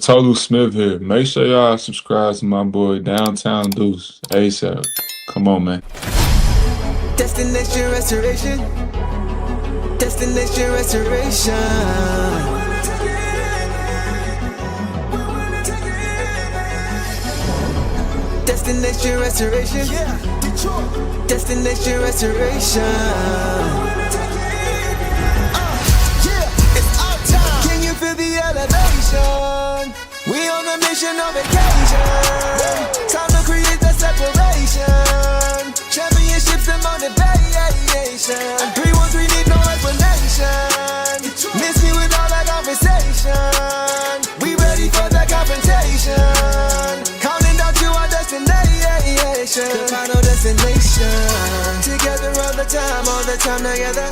Tolu Smith here. Make sure y'all subscribe to my boy Downtown Deuce ASAP. Come on, man. Destination restoration. Destination restoration. Destination restoration. Destination restoration. It's our time. Can you feel the elevation? We on a mission on vacation. Time to create the separation. Championships and motivation. 313 need no explanation. Miss me with all that conversation. We ready for the confrontation. Counting down to our destination. The final destination. Together all the time together.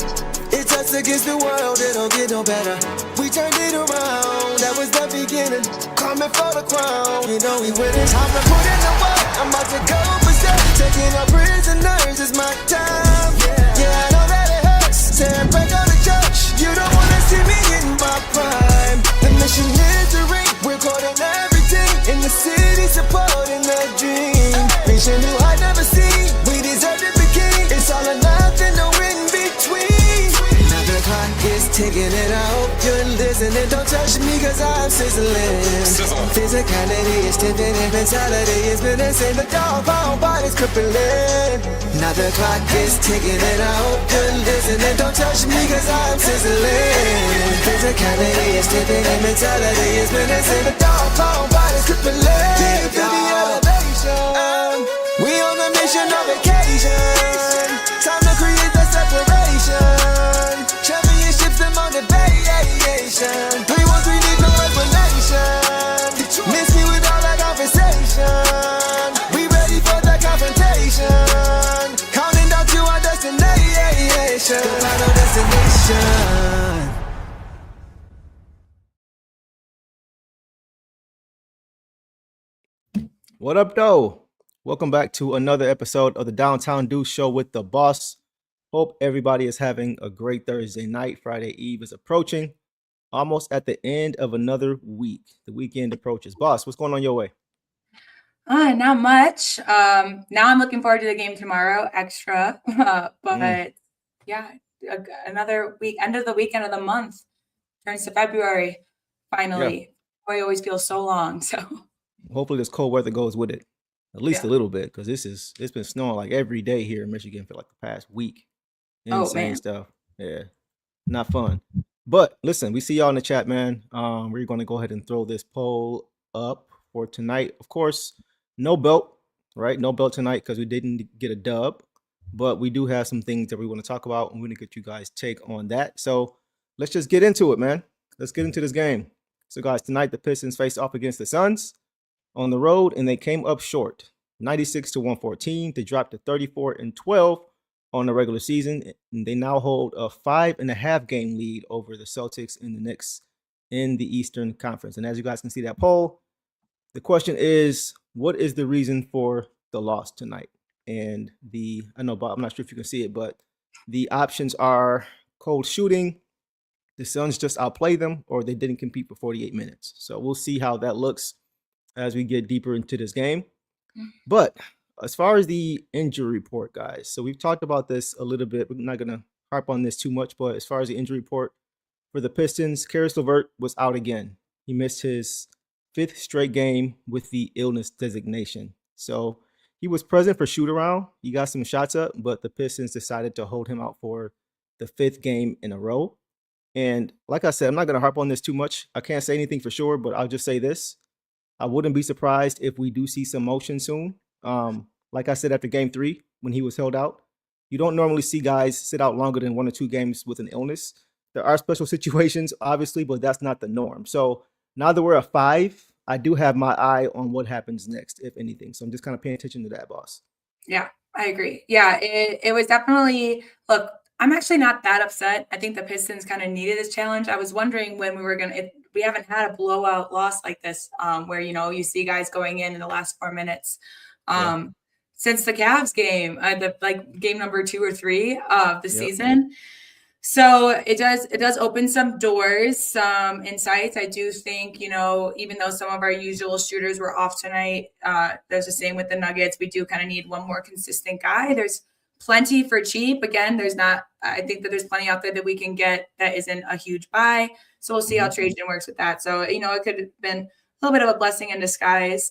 It's us against the world, it don't get no better. We turned it around, that was the beginning. Coming for the crown, you know we winning. Time to put in the work, I'm about to go berserk. Taking our prisoners, it's my time. Yeah, I know that it hurts. Tearing back on the church, you don't wanna see me in my prime. The mission is to ring, we're caught in everything. In the city, supporting the dream. Reaching new heights never seen, we deserve to be king. It's all or nothing, no in between. The clock is ticking and I hope you're listening. Don't touch me cause I'm sizzling. Physicality is tipping and mentality is menacing. The dog pound body's crippling. Now the clock is ticking and I hope you're listening. Don't touch me cause I'm sizzling. Physicality is tipping and mentality is menacing. The dog pound body's crippling. Feel the elevation. We on a mission on vacation. Time to create the separation. Championships and motivation. 313 need no explanation. Miss me with all that conversation. We ready for the confrontation. Counting down to our destination. The final destination. What up, though? Welcome back to another episode of the Downtown Deuce Show with the boss. Hope everybody is having a great Thursday night. Friday Eve is approaching. Almost at the end of another week. The weekend approaches. Boss, what's going on your way? Not much. Now I'm looking forward to the game tomorrow, extra. But yeah, another week, end of the weekend of the month. Turns to February, finally. Boy, always feels so long. So hopefully this cold weather goes with it. At least a little bit, because it's been snowing like every day here in Michigan for like the past week. Insane stuff. Yeah. Not fun. But listen, we see y'all in the chat, man. We're going to go ahead and throw this poll up for tonight. Of course, no belt, right? No belt tonight because we didn't get a dub. But we do have some things that we want to talk about, and we're going to get you guys' take on that. So let's just get into it, man. Let's get into this game. So, guys, tonight the Pistons face off against the Suns on the road, and they came up short, 96-114. They dropped to 34-12 on the regular season, and they now hold a 5.5 game lead over the Celtics and the Knicks in the Eastern Conference. And as you guys can see that poll, the question is, what is the reason for the loss tonight? And I know, Bob, I'm not sure if you can see it, but the options are cold shooting, the Suns just outplay them, or they didn't compete for 48 minutes. So we'll see how that looks as we get deeper into this game. But as far as the injury report, guys, so we've talked about this a little bit. We're not going to harp on this too much, but as far as the injury report for the Pistons, Karis LeVert was out again. He missed his 5th straight game with the illness designation. So he was present for shoot around. He got some shots up, but the Pistons decided to hold him out for the 5th game in a row. And like I said, I'm not going to harp on this too much. I can't say anything for sure, but I'll just say this. I wouldn't be surprised if we do see some motion soon. Like I said, after game 3, when he was held out, you don't normally see guys sit out longer than 1 or 2 games with an illness. There are special situations, obviously, but that's not the norm. So now that we're at 5, I do have my eye on what happens next, if anything. So I'm just kind of paying attention to that, boss. yeah, I agree. Yeah, it was definitely, look, I'm actually not that upset. I think the Pistons kind of needed this challenge. I was wondering when we were going to, we haven't had a blowout loss like this, where, you know, you see guys going in the last 4 minutes. Since the Cavs game, game number 2 or 3 of the season. So it does open some doors, some insights. I do think, even though some of our usual shooters were off tonight, there's the same with the Nuggets. We do kind of need one more consistent guy. There's plenty for cheap. Again, I think that there's plenty out there that we can get that isn't a huge buy. So we'll see how Trajan works with that. So, it could have been a little bit of a blessing in disguise.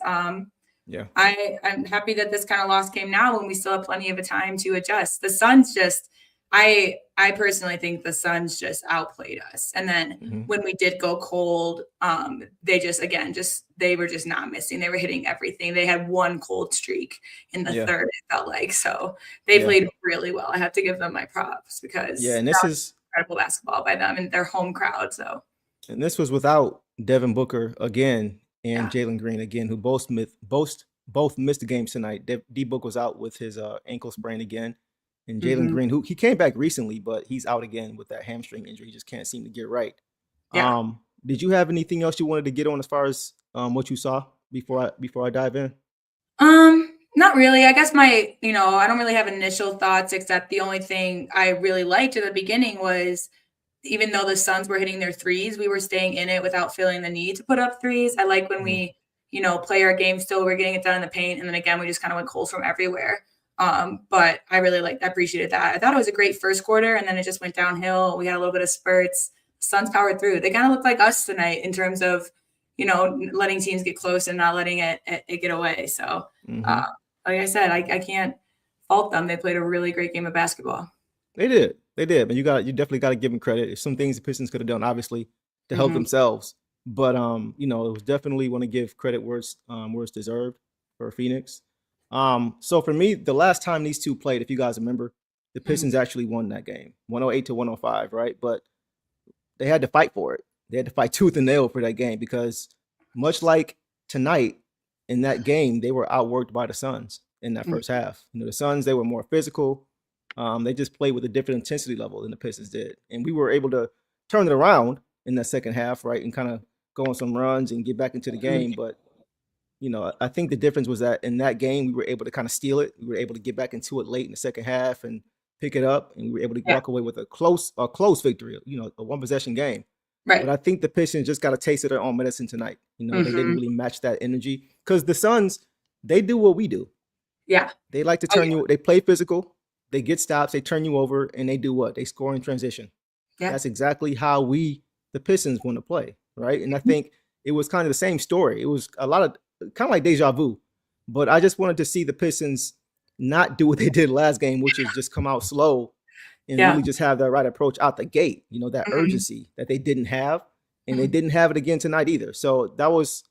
Yeah. I'm happy that this kind of loss came now when we still have plenty of a time to adjust. The Suns I personally think the Suns just outplayed us. And then when we did go cold, they they were just not missing. They were hitting everything. They had one cold streak in the third, it felt like. So they played really well. I have to give them my props because and this is incredible basketball by them and their home crowd. So and this was without Devin Booker again and Jalen Green again, who both missed the games tonight. D Book was out with his ankle sprain again. And Jalen Green, who he came back recently, but he's out again with that hamstring injury. He just can't seem to get right. Yeah. Did you have anything else you wanted to get on as far as what you saw before I dive in? Not really. I guess I don't really have initial thoughts, except the only thing I really liked at the beginning was even though the Suns were hitting their threes, we were staying in it without feeling the need to put up threes. I like when we, play our game still, we're getting it done in the paint. And then again, we just kind of went cold from everywhere. But I really appreciated that. I thought it was a great first quarter, and then it just went downhill. We had a little bit of spurts. Suns powered through. They kind of looked like us tonight in terms of, letting teams get close and not letting it get away. So, like I said, I can't fault them. They played a really great game of basketball. They did. But you definitely got to give them credit. There's some things the Pistons could have done, obviously, to help themselves. But it was definitely want to give credit where it's deserved for Phoenix. So for me, the last time these two played, if you guys remember, the Pistons actually won that game, 108-105, right? But they had to fight for it. They had to fight tooth and nail for that game because much like tonight in that game, they were outworked by the Suns in that first half. The Suns, they were more physical. They just played with a different intensity level than the Pistons did. And we were able to turn it around in that second half, right? And kind of go on some runs and get back into the game. But I think the difference was that in that game, we were able to kind of steal it. We were able to get back into it late in the second half and pick it up. And we were able to walk away with a close victory, a one possession game. Right. But I think the Pistons just got a taste of their own medicine tonight. They didn't really match that energy because the Suns, they do what we do. Yeah. They like to turn you, they play physical, they get stops, they turn you over, and they do what? They score in transition. Yeah. That's exactly how the Pistons want to play, right? And I think it was kind of the same story. It was a lot of, kind of like deja vu, but I just wanted to see the Pistons not do what they did last game, which is just come out slow and really just have that right approach out the gate, that urgency that they didn't have, and they didn't have it again tonight either. So that was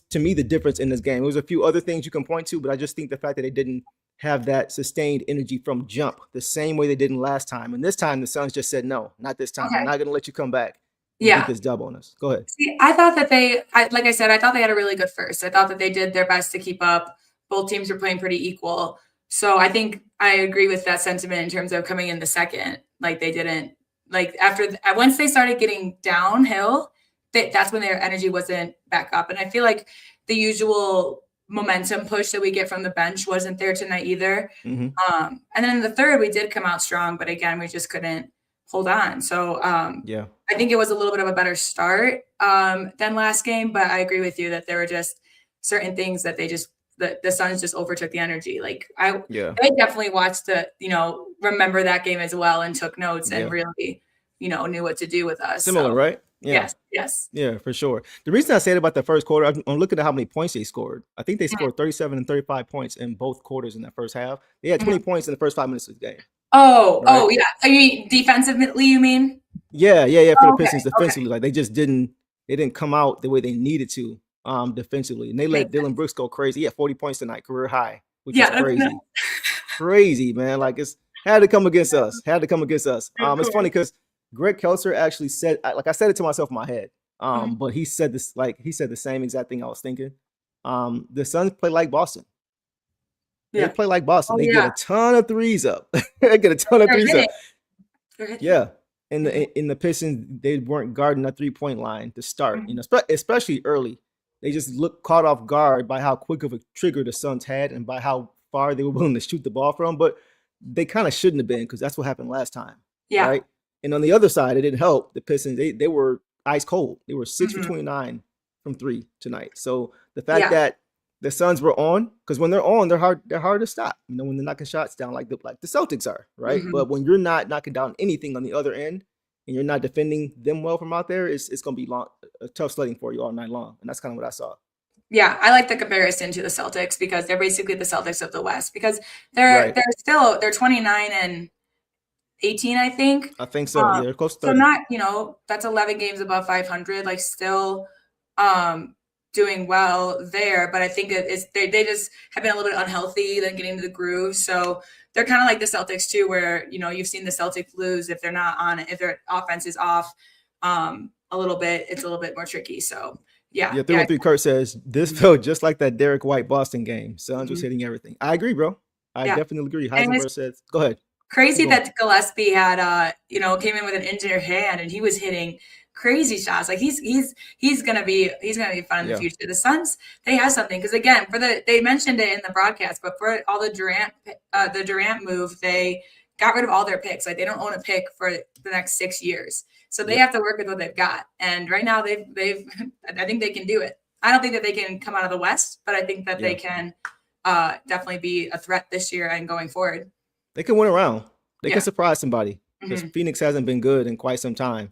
to me the difference in this game. There was a few other things you can point to, but I just think the fact that they didn't have that sustained energy from jump the same way they didn't last time. And this time the Suns just said, no, not this time. I'm not going to let you come back. Get this dub on us. Go ahead. See, I thought that like I said, I thought they had a really good first. I thought that they did their best to keep up. Both teams were playing pretty equal. So I think I agree with that sentiment in terms of coming in the second. Like they didn't, once they started getting downhill, that's when their energy wasn't back up. And I feel like the usual momentum push that we get from the bench wasn't there tonight either. And then in the third, we did come out strong, but again, we just couldn't hold on. So I think it was a little bit of a better start than last game, but I agree with you that there were just certain things that the Suns just overtook the energy. They definitely watched remember that game as well and took notes and really, knew what to do with us. Similar, right? Yeah. Yes. Yeah, for sure. The reason I said about the first quarter, I'm looking at how many points they scored. I think they scored 37 and 35 points in both quarters in that first half. They had 20 points in the first 5 minutes of the game. Oh, yeah. I mean, defensively, you mean? Yeah. For the Pistons defensively, like they didn't come out the way they needed to defensively, and they let Dylan Brooks go crazy. He had 40 points tonight, career high, which is crazy. Crazy, man. Like it's had to come against us. It's funny because Greg Kelser actually said, I said it to myself in my head, but he said the same exact thing I was thinking. The Suns play like Boston. They play like Boston. They get a ton of threes up. Yeah. In the Pistons, they weren't guarding that 3-point line to start, especially early. They just looked caught off guard by how quick of a trigger the Suns had and by how far they were willing to shoot the ball from. But they kind of shouldn't have been because that's what happened last time. Yeah. Right. And on the other side, it didn't help. The Pistons, they were ice cold. They were 6 for Mhm. 29 from 3 tonight. So the fact Yeah. that the Suns were on, because when they're on, they're hard to stop. You know, when they're knocking shots down like the Celtics are, right? Mhm. But when you're not knocking down anything on the other end and you're not defending them well from out there, it's gonna be a tough sledding for you all night long. And that's kind of what I saw. Yeah, I like the comparison to the Celtics because they're basically the Celtics of the West because Right. they're 29 and 18, I think. I think so. Yeah, they're close to So 30. not, that's 11 games above 500, like still doing well there. But I think they just have been a little bit unhealthy, then getting into the groove. So they're kind of like the Celtics too, where, you've seen the Celtics lose if they're not on it, if their offense is off a little bit, it's a little bit more tricky. So yeah. 313 Kurt says this felt just like that Derek White Boston game. Suns was hitting everything. I agree, bro. I definitely agree. Heisenberg says, go ahead. Crazy that Gillespie had came in with an injured hand and he was hitting crazy shots. Like he's gonna be fun in the future. The Suns, they have something because again, they mentioned it in the broadcast, but for all the Durant move, they got rid of all their picks. Like they don't own a pick for the next 6 years. So they have to work with what they've got. And right now they've I think they can do it. I don't think that they can come out of the West, but I think that they can definitely be a threat this year and going forward. They can win around. They can surprise somebody because Phoenix hasn't been good in quite some time.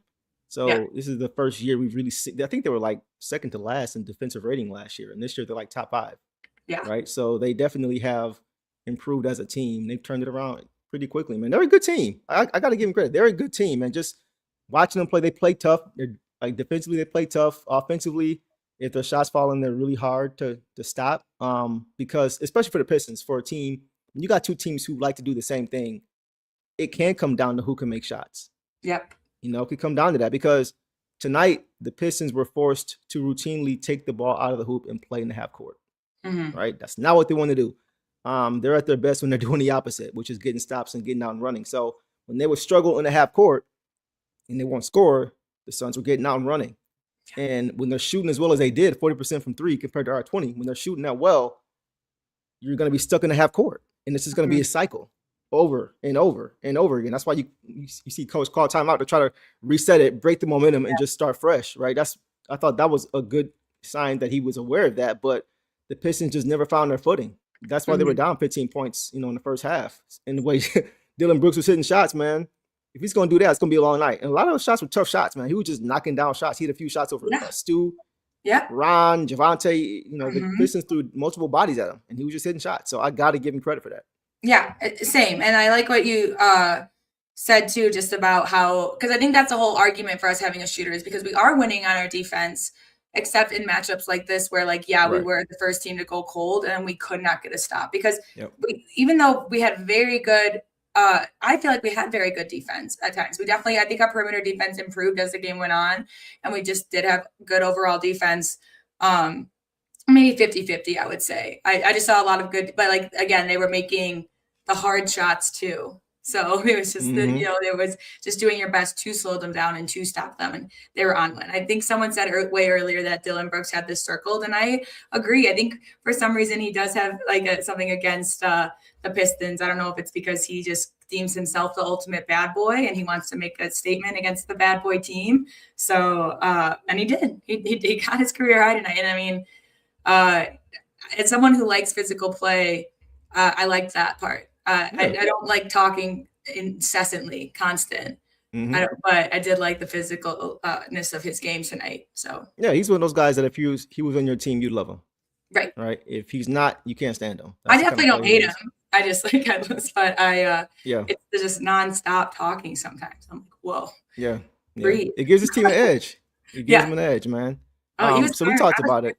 So this is the first year we've really seen. I think they were like second to last in defensive rating last year. And this year they're like top 5. Yeah. Right. So they definitely have improved as a team. They've turned it around pretty quickly, man. They're a good team. I got to give them credit. They're a good team. And just watching them play, they play tough. They're like defensively, they play tough. Offensively, if their shots fall in, they're really hard to stop. Because especially for the Pistons, for a team, when you got two teams who like to do the same thing, it can come down to who can make shots. Yep. It could come down to that because tonight the Pistons were forced to routinely take the ball out of the hoop and play in the half court. Right? That's not what they want to do. They're at their best when they're doing the opposite, which is getting stops and getting out and running. So when they would struggle in the half court and they won't score, the Suns were getting out and running. And when they're shooting as well as they did, 40% from 3 compared to our 20, when they're shooting that well, you're going to be stuck in the half court. And this is going to be a cycle over and over and over again. That's why you see coach call timeout to try to reset it, break the momentum, and just start fresh, right? I thought that was a good sign that he was aware of that, but the Pistons just never found their footing. That's why they were down 15 points, in the first half. And the way Dylan Brooks was hitting shots, man, if he's going to do that, it's going to be a long night. And a lot of those shots were tough shots, man. He was just knocking down shots. He had a few shots over Stu, Ron, Javante. The Pistons threw multiple bodies at him, and he was just hitting shots. So I got to give him credit for that. Yeah, same. And I like what you said too, just about how, because I think that's a whole argument for us having a shooter is because we are winning on our defense, except in matchups like this where we were the first team to go cold and we could not get a stop because even though we had very good, I feel like we had very good defense at times. I think our perimeter defense improved as the game went on and we just did have good overall defense. Maybe 50-50, I would say. I just saw a lot of good, but again, they were making the hard shots too. So it was just, there was just doing your best to slow them down and to stop them. And they were on one. I think someone said way earlier that Dylan Brooks had this circled. And I agree. I think for some reason he does have something against the Pistons. I don't know if it's because he just deems himself the ultimate bad boy and he wants to make a statement against the bad boy team. So, and he did. He got his career high tonight. And I mean, as someone who likes physical play, I like that part. I don't like talking incessantly, constant. But I did like the physicalness of his game tonight. So he's one of those guys that if he was on your team, you'd love him. Right. Right. If he's not, you can't stand him. I definitely don't hate him. I just it's just nonstop talking sometimes. I'm like, whoa. Yeah. Breathe. It gives his team an edge. It gives him an edge, man. So we talked about it.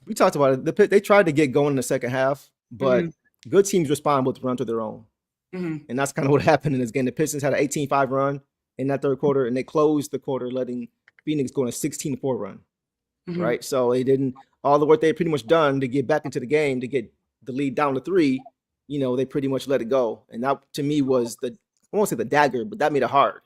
They tried to get going in the second half, but good teams respond with run to their own. And that's kind of what happened in this game. The Pistons had an 18-5 run in that third quarter, and they closed the quarter letting Phoenix go on a 16-4 run. Right? So they didn't – all the work they had pretty much done to get back into the game, to get the lead down to 3, they pretty much let it go. And that, to me, was I won't say the dagger, but that made it hard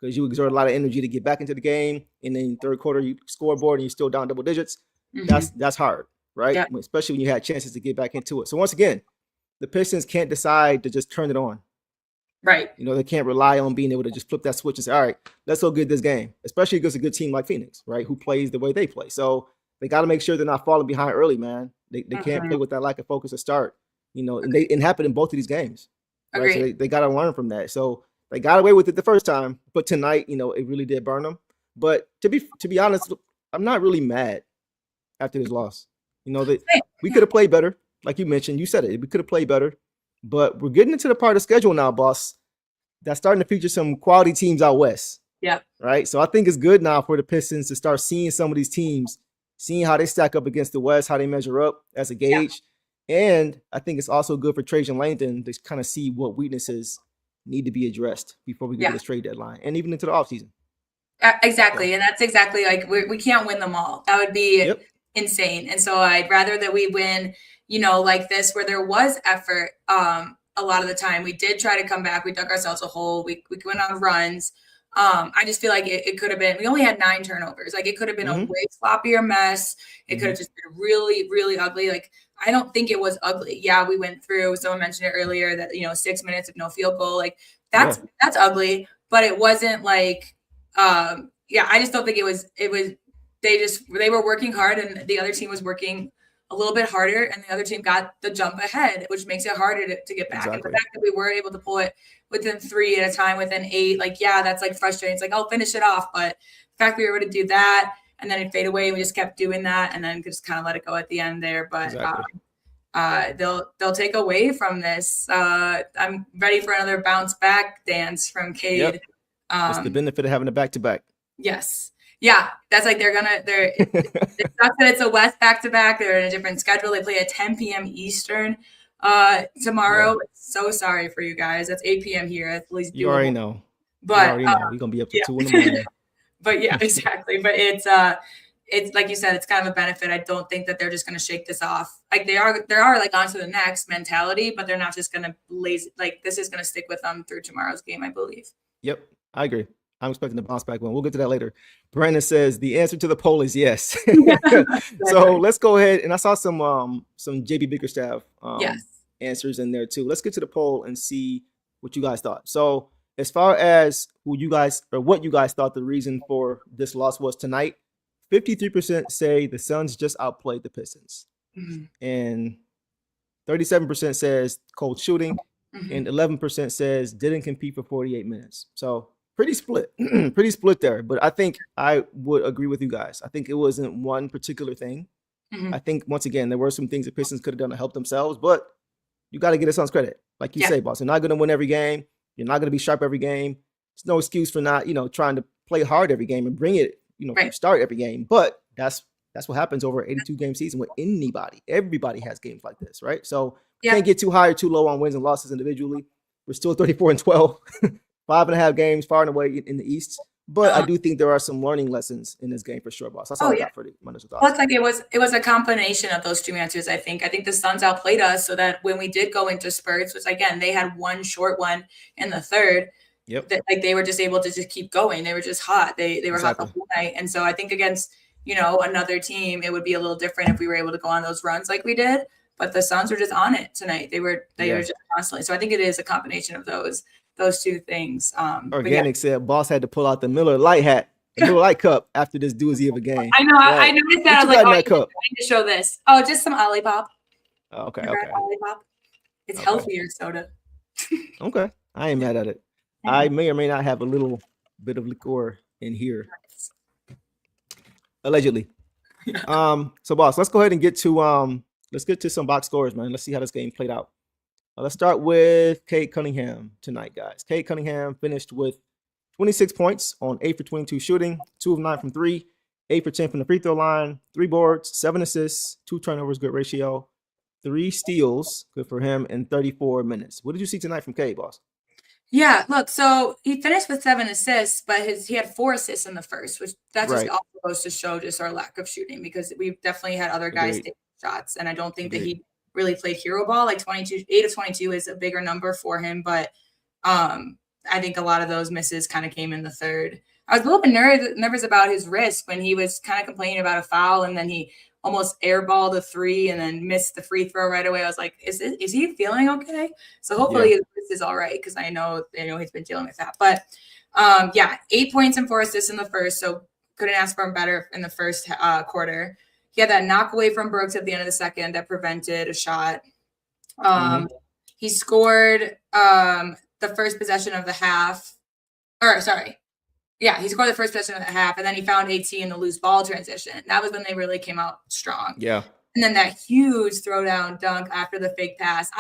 because you exert a lot of energy to get back into the game. And then third quarter, you scoreboard and you're still down double digits. That's hard, right? Yeah. Especially when you had chances to get back into it. So once again, the Pistons can't decide to just turn it on. Right. You know, they can't rely on being able to just flip that switch and say, all right, let's go get this game, especially against a good team like Phoenix, right, who plays the way they play. So they got to make sure they're not falling behind early, man. They can't play with that lack of focus to start, you know, and it happened in both of these games, right? Agreed. So they got to learn from that. So they got away with it the first time, but tonight, you know, it really did burn them. But to be honest, I'm not really mad after this loss. You know, that we could have played better. Like you mentioned, you said it. We could have played better. But we're getting into the part of the schedule now, boss, that's starting to feature some quality teams out west. Yeah. Right. So I think it's good now for the Pistons to start seeing some of these teams, seeing how they stack up against the West, how they measure up as a gauge. Yeah. And I think it's also good for Trajan Langdon to kind of see what weaknesses need to be addressed before we get to this trade deadline and even into the offseason. Exactly. So. And that's exactly like we can't win them all. That would be insane. And so I'd rather that we win, you know, like this, where there was effort. A lot of the time we did try to come back. We dug ourselves a hole. We went on runs. I just feel like it could have been, we only had 9 turnovers. Like it could have been a way sloppier mess. It could have just been really, really ugly. Like, I don't think it was ugly. Yeah. We went through, someone mentioned it earlier that, you know, 6 minutes of no field goal. Like that's ugly, but it wasn't like, I just don't think it was, they were working hard and the other team was working a little bit harder and the other team got the jump ahead, which makes it harder to get back. Exactly. And the fact that we were able to pull it within 3 at a time, within 8, like, that's like frustrating. It's like, I'll finish it off. But the fact we were able to do that and then it fade away and we just kept doing that and then just kind of let it go at the end there. But they'll take away from this. I'm ready for another bounce back dance from Cade. Yep. It's the benefit of having a back-to-back. Yes. Yeah, that's like it sucks that it's a West back-to-back. They're in a different schedule. They play at 10 p.m. Eastern tomorrow. Yeah. So sorry for you guys. That's 8 p.m. here. At least you already know. But we're gonna be up to 2 in the morning. But yeah, exactly. But it's like you said, it's kind of a benefit. I don't think that they're just going to shake this off. Like they are like on to the next mentality, but they're not just going to like this is going to stick with them through tomorrow's game, I believe. Yep, I agree. I'm expecting the bounce back one. We'll get to that later. Brandon says the answer to the poll is yes. So let's go ahead. And I saw some JB Bickerstaff answers in there too. Let's get to the poll and see what you guys thought. So as far as what you guys thought the reason for this loss was tonight, 53% say the Suns just outplayed the Pistons. And 37% says cold shooting. And 11% says didn't compete for 48 minutes. So pretty split there. But I think I would agree with you guys. I think it wasn't one particular thing. I think, once again, there were some things the Pistons could have done to help themselves, but you got to get the Suns credit. Like you say, boss, you're not going to win every game. You're not going to be sharp every game. There's no excuse for not, trying to play hard every game and bring it, start every game. But that's what happens over an 82-game season with anybody. Everybody has games like this, right? So you can't get too high or too low on wins and losses individually. We're still 34-12, 5.5 games far and away in the East. But I do think there are some learning lessons in this game for sure, boss. That's all I got for the initial thoughts. Well, it's like it was a combination of those two answers, I think. I think the Suns outplayed us so that when we did go into spurts, which again, they had one short one in the third. That, like, they were just able to just keep going. They were just hot. They were hot the whole night. And so I think against, another team, it would be a little different if we were able to go on those runs like we did. But the Suns were just on it tonight. They were just constantly. So I think it is a combination of those two things. Organic said boss had to pull out the Miller Lite hat, the Miller Lite cup after this doozy of a game. I know. Right. I noticed that. I was like, I need to show this. Oh, just some Olipop. Oh, okay. Olipop. It's healthier soda. Okay. I ain't mad at it. I may or may not have a little bit of liqueur in here. Allegedly. So boss, let's go ahead and get to some box scores, man. Let's see how this game played out. Let's start with Cade Cunningham tonight, guys. Cade Cunningham finished with 26 points on 8 for 22 shooting, 2 of 9 from 3, 8 for 10 from the free throw line, 3 boards, 7 assists, 2 turnovers, good ratio, 3 steals, good for him, in 34 minutes. What did you see tonight from Cade, boss? Yeah, look, so he finished with 7 assists, but he had 4 assists in the first, which that's just also goes to show just our lack of shooting, because we've definitely had other guys take shots, and I don't think that he really played hero ball. Like 8 of 22 is a bigger number for him, but I think a lot of those misses kind of came in the third. I was a little bit nervous about his wrist when he was kind of complaining about a foul, and then he almost airballed a 3 and then missed the free throw right away. I was like, is he feeling okay? So hopefully this is all right, because I know he's been dealing with that. But 8 points and 4 assists in the first, so couldn't ask for him better in the first quarter. He had that knock away from Brooks at the end of the second that prevented a shot. He scored the first possession of the half. He scored the first possession of the half, and then he found AT in the loose ball transition. That was when they really came out strong. Yeah. And then that huge throwdown dunk after the fake pass.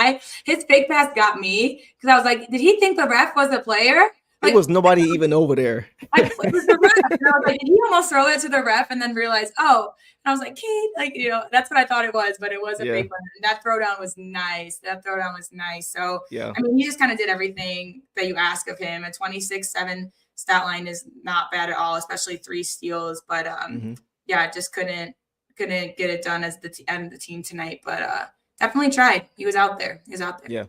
His fake pass got me, because I was like, did he think the ref was a player? Like, there was nobody even over there. It was the ref. And I was like, did he almost throw it to the ref and then realize, oh, and I was like, Kate, that's what I thought it was, but it was a big one. And that throwdown was nice. So, I mean, he just kind of did everything that you ask of him. A 26-7 stat line is not bad at all, especially 3 steals. But, just couldn't get it done as the end of the team tonight. But definitely tried. He was out there. Yeah.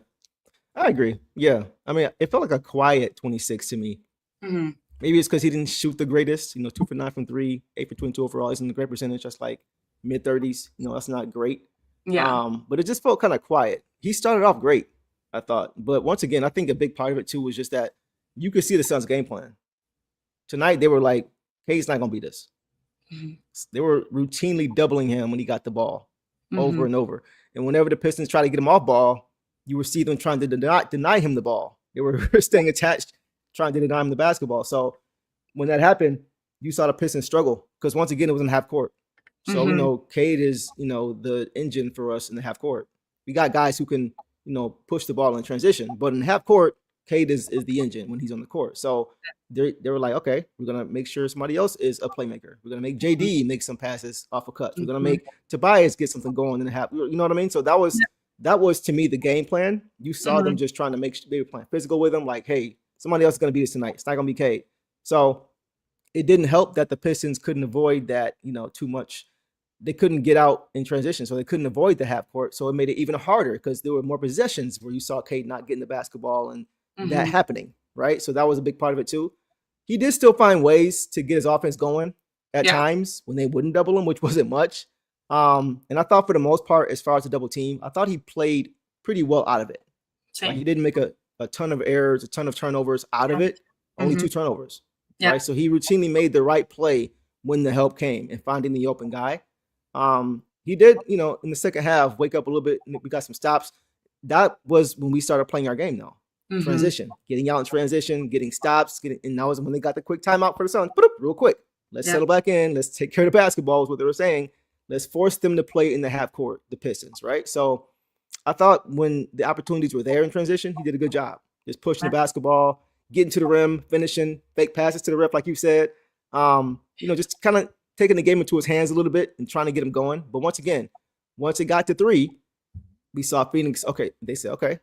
I agree. Yeah. I mean, it felt like a quiet 26 to me. Maybe it's because he didn't shoot the greatest, 2 for 9 from 3, 8 for 22 overall. Isn't a great percentage, just like mid-30s. That's not great. Yeah. But it just felt kind of quiet. He started off great, I thought. But once again, I think a big part of it, too, was just that you could see the Suns' game plan. Tonight, they were like, Cade's not going to beat us. They were routinely doubling him when he got the ball over and over. And whenever the Pistons tried to get him off ball, you would see them trying to deny him the ball. They were staying attached, trying to deny him the basketball. So when that happened, you saw the Pistons struggle, because once again, it was in half court. So, Cade is, the engine for us in the half court. We got guys who can, push the ball in transition, but in half court, Cade is the engine when he's on the court. So they were like, okay, we're going to make sure somebody else is a playmaker. We're going to make JD make some passes off of cuts. We're going to make Tobias get something going in the half. You know what I mean? So that was to me the game plan. You saw them just trying to make sure they were playing physical with him. Like, hey, somebody else is going to beat us tonight. It's not going to be Cade. So it didn't help that the Pistons couldn't avoid that, too much. They couldn't get out in transition, so they couldn't avoid the half court. So it made it even harder, because there were more possessions where you saw Cade not getting the basketball and that happening, right? So that was a big part of it too. He did still find ways to get his offense going at times when they wouldn't double him, which wasn't much. And I thought for the most part, as far as the double team, I thought he played pretty well out of it. Like, he didn't make a ton of errors, a ton of turnovers out of it. Only 2 turnovers. Right. So he routinely made the right play when the help came and finding the open guy. He did, in the second half, wake up a little bit. We got some stops. That was when we started playing our game though. Transition, getting out in transition, getting stops, and that was when they got the quick timeout for the Suns. Real quick. Let's settle back in. Let's take care of the basketball, is what they were saying. Let's force them to play in the half court, the Pistons, right? So I thought when the opportunities were there in transition, he did a good job. Just pushing the basketball, getting to the rim, finishing, fake passes to the ref, like you said. Just kind of taking the game into his hands a little bit and trying to get him going. But once again, once it got to 3, we saw Phoenix. Okay, they said, okay,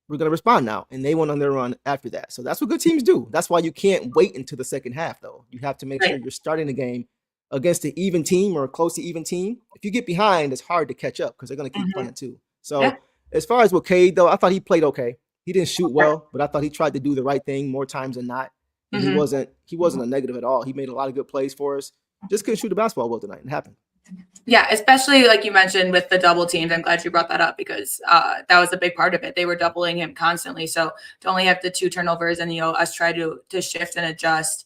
we're going to respond now. And they went on their run after that. So that's what good teams do. That's why you can't wait until the second half, though. You have to make sure you're starting the game against an even team or a close to even team. If you get behind, it's hard to catch up, because they're going to keep playing too. So as far as with Cade, though, I thought he played okay. He didn't shoot well, but I thought he tried to do the right thing more times than not. And he wasn't a negative at all. He made a lot of good plays for us. Just couldn't shoot the basketball well tonight. It happened. Yeah, especially like you mentioned with the double teams. I'm glad you brought that up, because that was a big part of it. They were doubling him constantly. So to only have the 2 turnovers and, us try to shift and adjust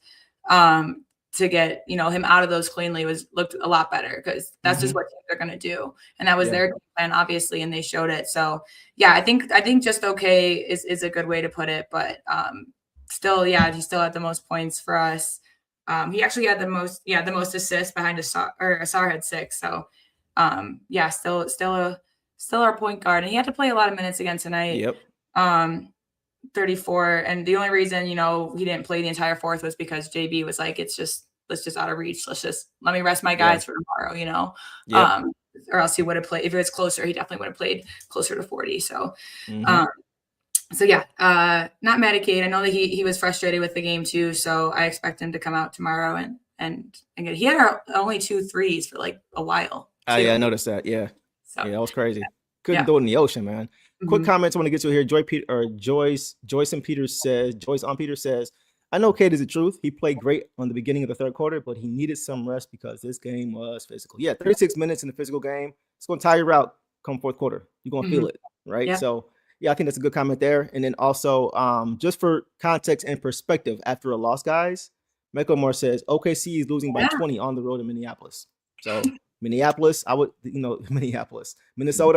to get, him out of those cleanly looked a lot better, because that's just what they're going to do. And that was their plan, obviously, and they showed it. So, yeah, I think just okay is a good way to put it. But still, he still had the most points for us. He actually had the most assists behind Asar had 6. So, still our point guard, and he had to play a lot of minutes again tonight. Yep. 34, and the only reason he didn't play the entire fourth was because JB was like, let's just out of reach. Let me rest my guys for tomorrow. Yep. Or else he would have played. If it was closer, he definitely would have played closer to 40. So, not mad at Cade. I know that he was frustrated with the game too. So I expect him to come out tomorrow and get. He had only 2 threes for like a while. Yeah, I noticed that. Yeah, so, that was crazy. Couldn't throw it in the ocean, man. Quick comments I want to get to here. Joyce on Peter says, I know Cade is the truth. He played great on the beginning of the third quarter, but he needed some rest because this game was physical. Yeah, 36 minutes in the physical game. It's going to tire you out come fourth quarter. You're going to feel it, right? Yeah. So, yeah, I think that's a good comment there. And then also, just for context and perspective, after a loss, guys, Michael Moore says OKC is losing by 20 on the road in Minneapolis. So Minnesota,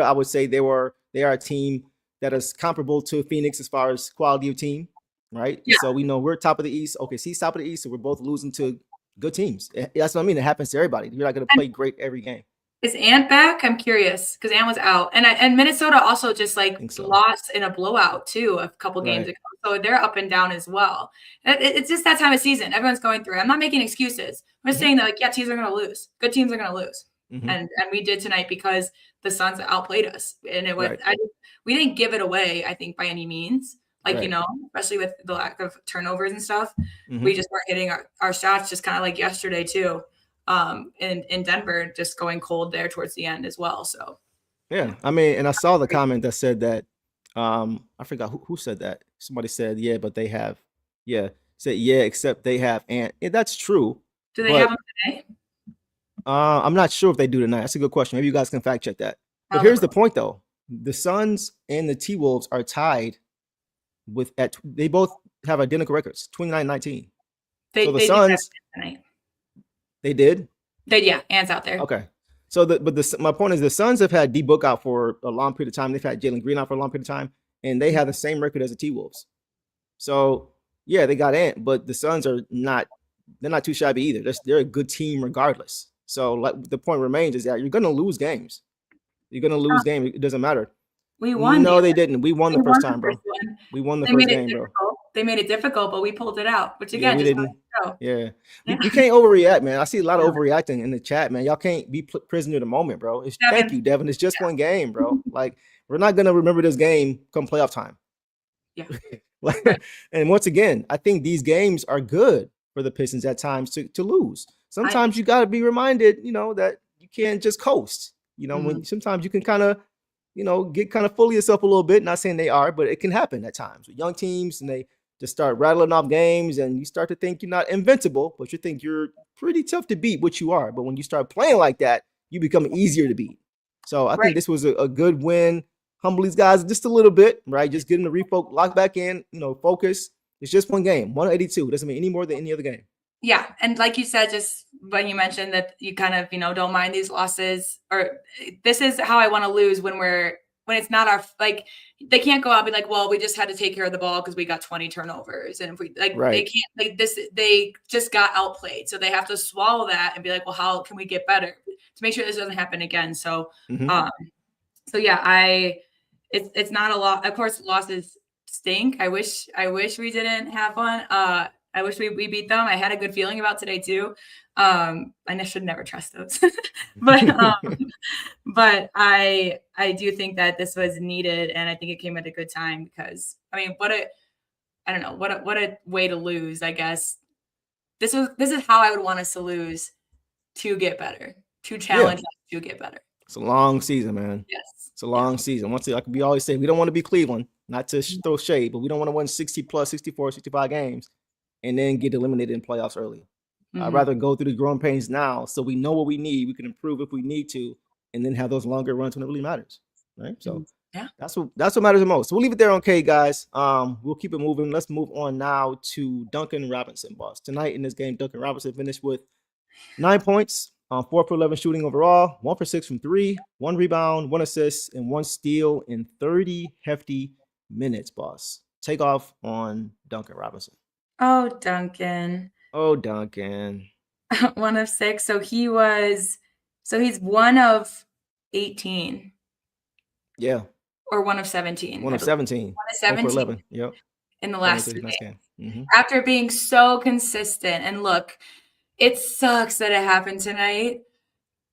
I would say they are a team that is comparable to Phoenix as far as quality of team. Right. Yeah. So we know we're top of the East. OKC's top of the East. So we're both losing to good teams. That's what I mean. It happens to everybody. You're not going to play great every game. Is Ant back? I'm curious because Ant was out. And Minnesota also just lost in a blowout too a couple games ago. So they're up and down as well. It's just that time of season. Everyone's going through it. I'm not making excuses. I'm just saying that teams are going to lose. Good teams are going to lose. And we did tonight because the Suns outplayed us. And it was we didn't give it away, I think, by any means. Especially with the lack of turnovers and stuff, we just weren't hitting our shots, just kind of like yesterday too. In Denver, just going cold there towards the end as well. So, yeah, I mean, and I saw the comment that said that, I forgot who said that. Somebody said, but they have, except they have Ant. Yeah, that's true. Do they have them today? I'm not sure if they do tonight. That's a good question. Maybe you guys can fact check that. But here's the point, though: the Suns and the T-Wolves are tied. They both have identical records, 29-19. So the Suns, they did. Ant's out there. Okay. So my point is the Suns have had D-Book out for a long period of time. They've had Jalen Green out for a long period of time, and they have the same record as the T-Wolves. So yeah, they got Ant, but the Suns are not. They're not too shabby either. They're a good team regardless. So the point remains is that you're going to lose games. You're going to lose games. It doesn't matter. We won. No, they didn't. We won the first time, bro. We won the first game, bro. They made it difficult, but we pulled it out. Which again, we didn't. Yeah, we can't overreact, man. I see a lot of overreacting in the chat, man. Y'all can't be prisoner of the moment, bro. Thank you, Devin. It's just one game, bro. Like we're not gonna remember this game come playoff time. Yeah. And once again, I think these games are good for the Pistons at times to lose. Sometimes you got to be reminded, that you can't just coast. When sometimes you can kind of. Get kind of full of yourself a little bit. Not saying they are, but it can happen at times with young teams, and they just start rattling off games, and you start to think you're not invincible, but you think you're pretty tough to beat, which you are. But when you start playing like that, you become easier to beat. So I think this was a good win. Humble these guys just a little bit, right? Just get them to lock back in, focus. It's just one game, 182. It doesn't mean any more than any other game. Yeah. And like you said, just when you mentioned that you kind of, don't mind these losses, or this is how I want to lose when it's not our, they can't go out and be like, well, we just had to take care of the ball because we got 20 turnovers. And if we they can't they just got outplayed. So they have to swallow that and be like, well, how can we get better to make sure this doesn't happen again? So, it's not a lot. Of course, losses stink. I wish we didn't have one. I wish we beat them. I had a good feeling about today too. I should never trust those, but I do think that this was needed, and I think it came at a good time because what a way to lose. I guess this is how I would want us to lose to get better, to challenge us to get better. It's a long season, man. Yes, it's a long season. Once like we always say, we don't want to be Cleveland, not to throw shade, but we don't want to win 60 plus 64, 65 games. And then get eliminated in playoffs early. I'd rather go through the growing pains now so we know what we need. We can improve if we need to, and then have those longer runs when it really matters. Right. So that's what matters the most. So we'll leave it there on K, guys. We'll keep it moving. Let's move on now to Duncan Robinson, boss. Tonight in this game, Duncan Robinson finished with 9 points, 4 for 11 shooting overall, 1 for 6 from 3, 1 rebound, 1 assist, and 1 steal in 30 hefty minutes, boss. Take off on Duncan Robinson. Oh, Duncan. 1 of 6. So he's 1 of 18. Yeah. Or 1 of 17. 1 of 17. 1 of 17. 11. Yep. In the last 3 games. After being so consistent. And look, it sucks that it happened tonight,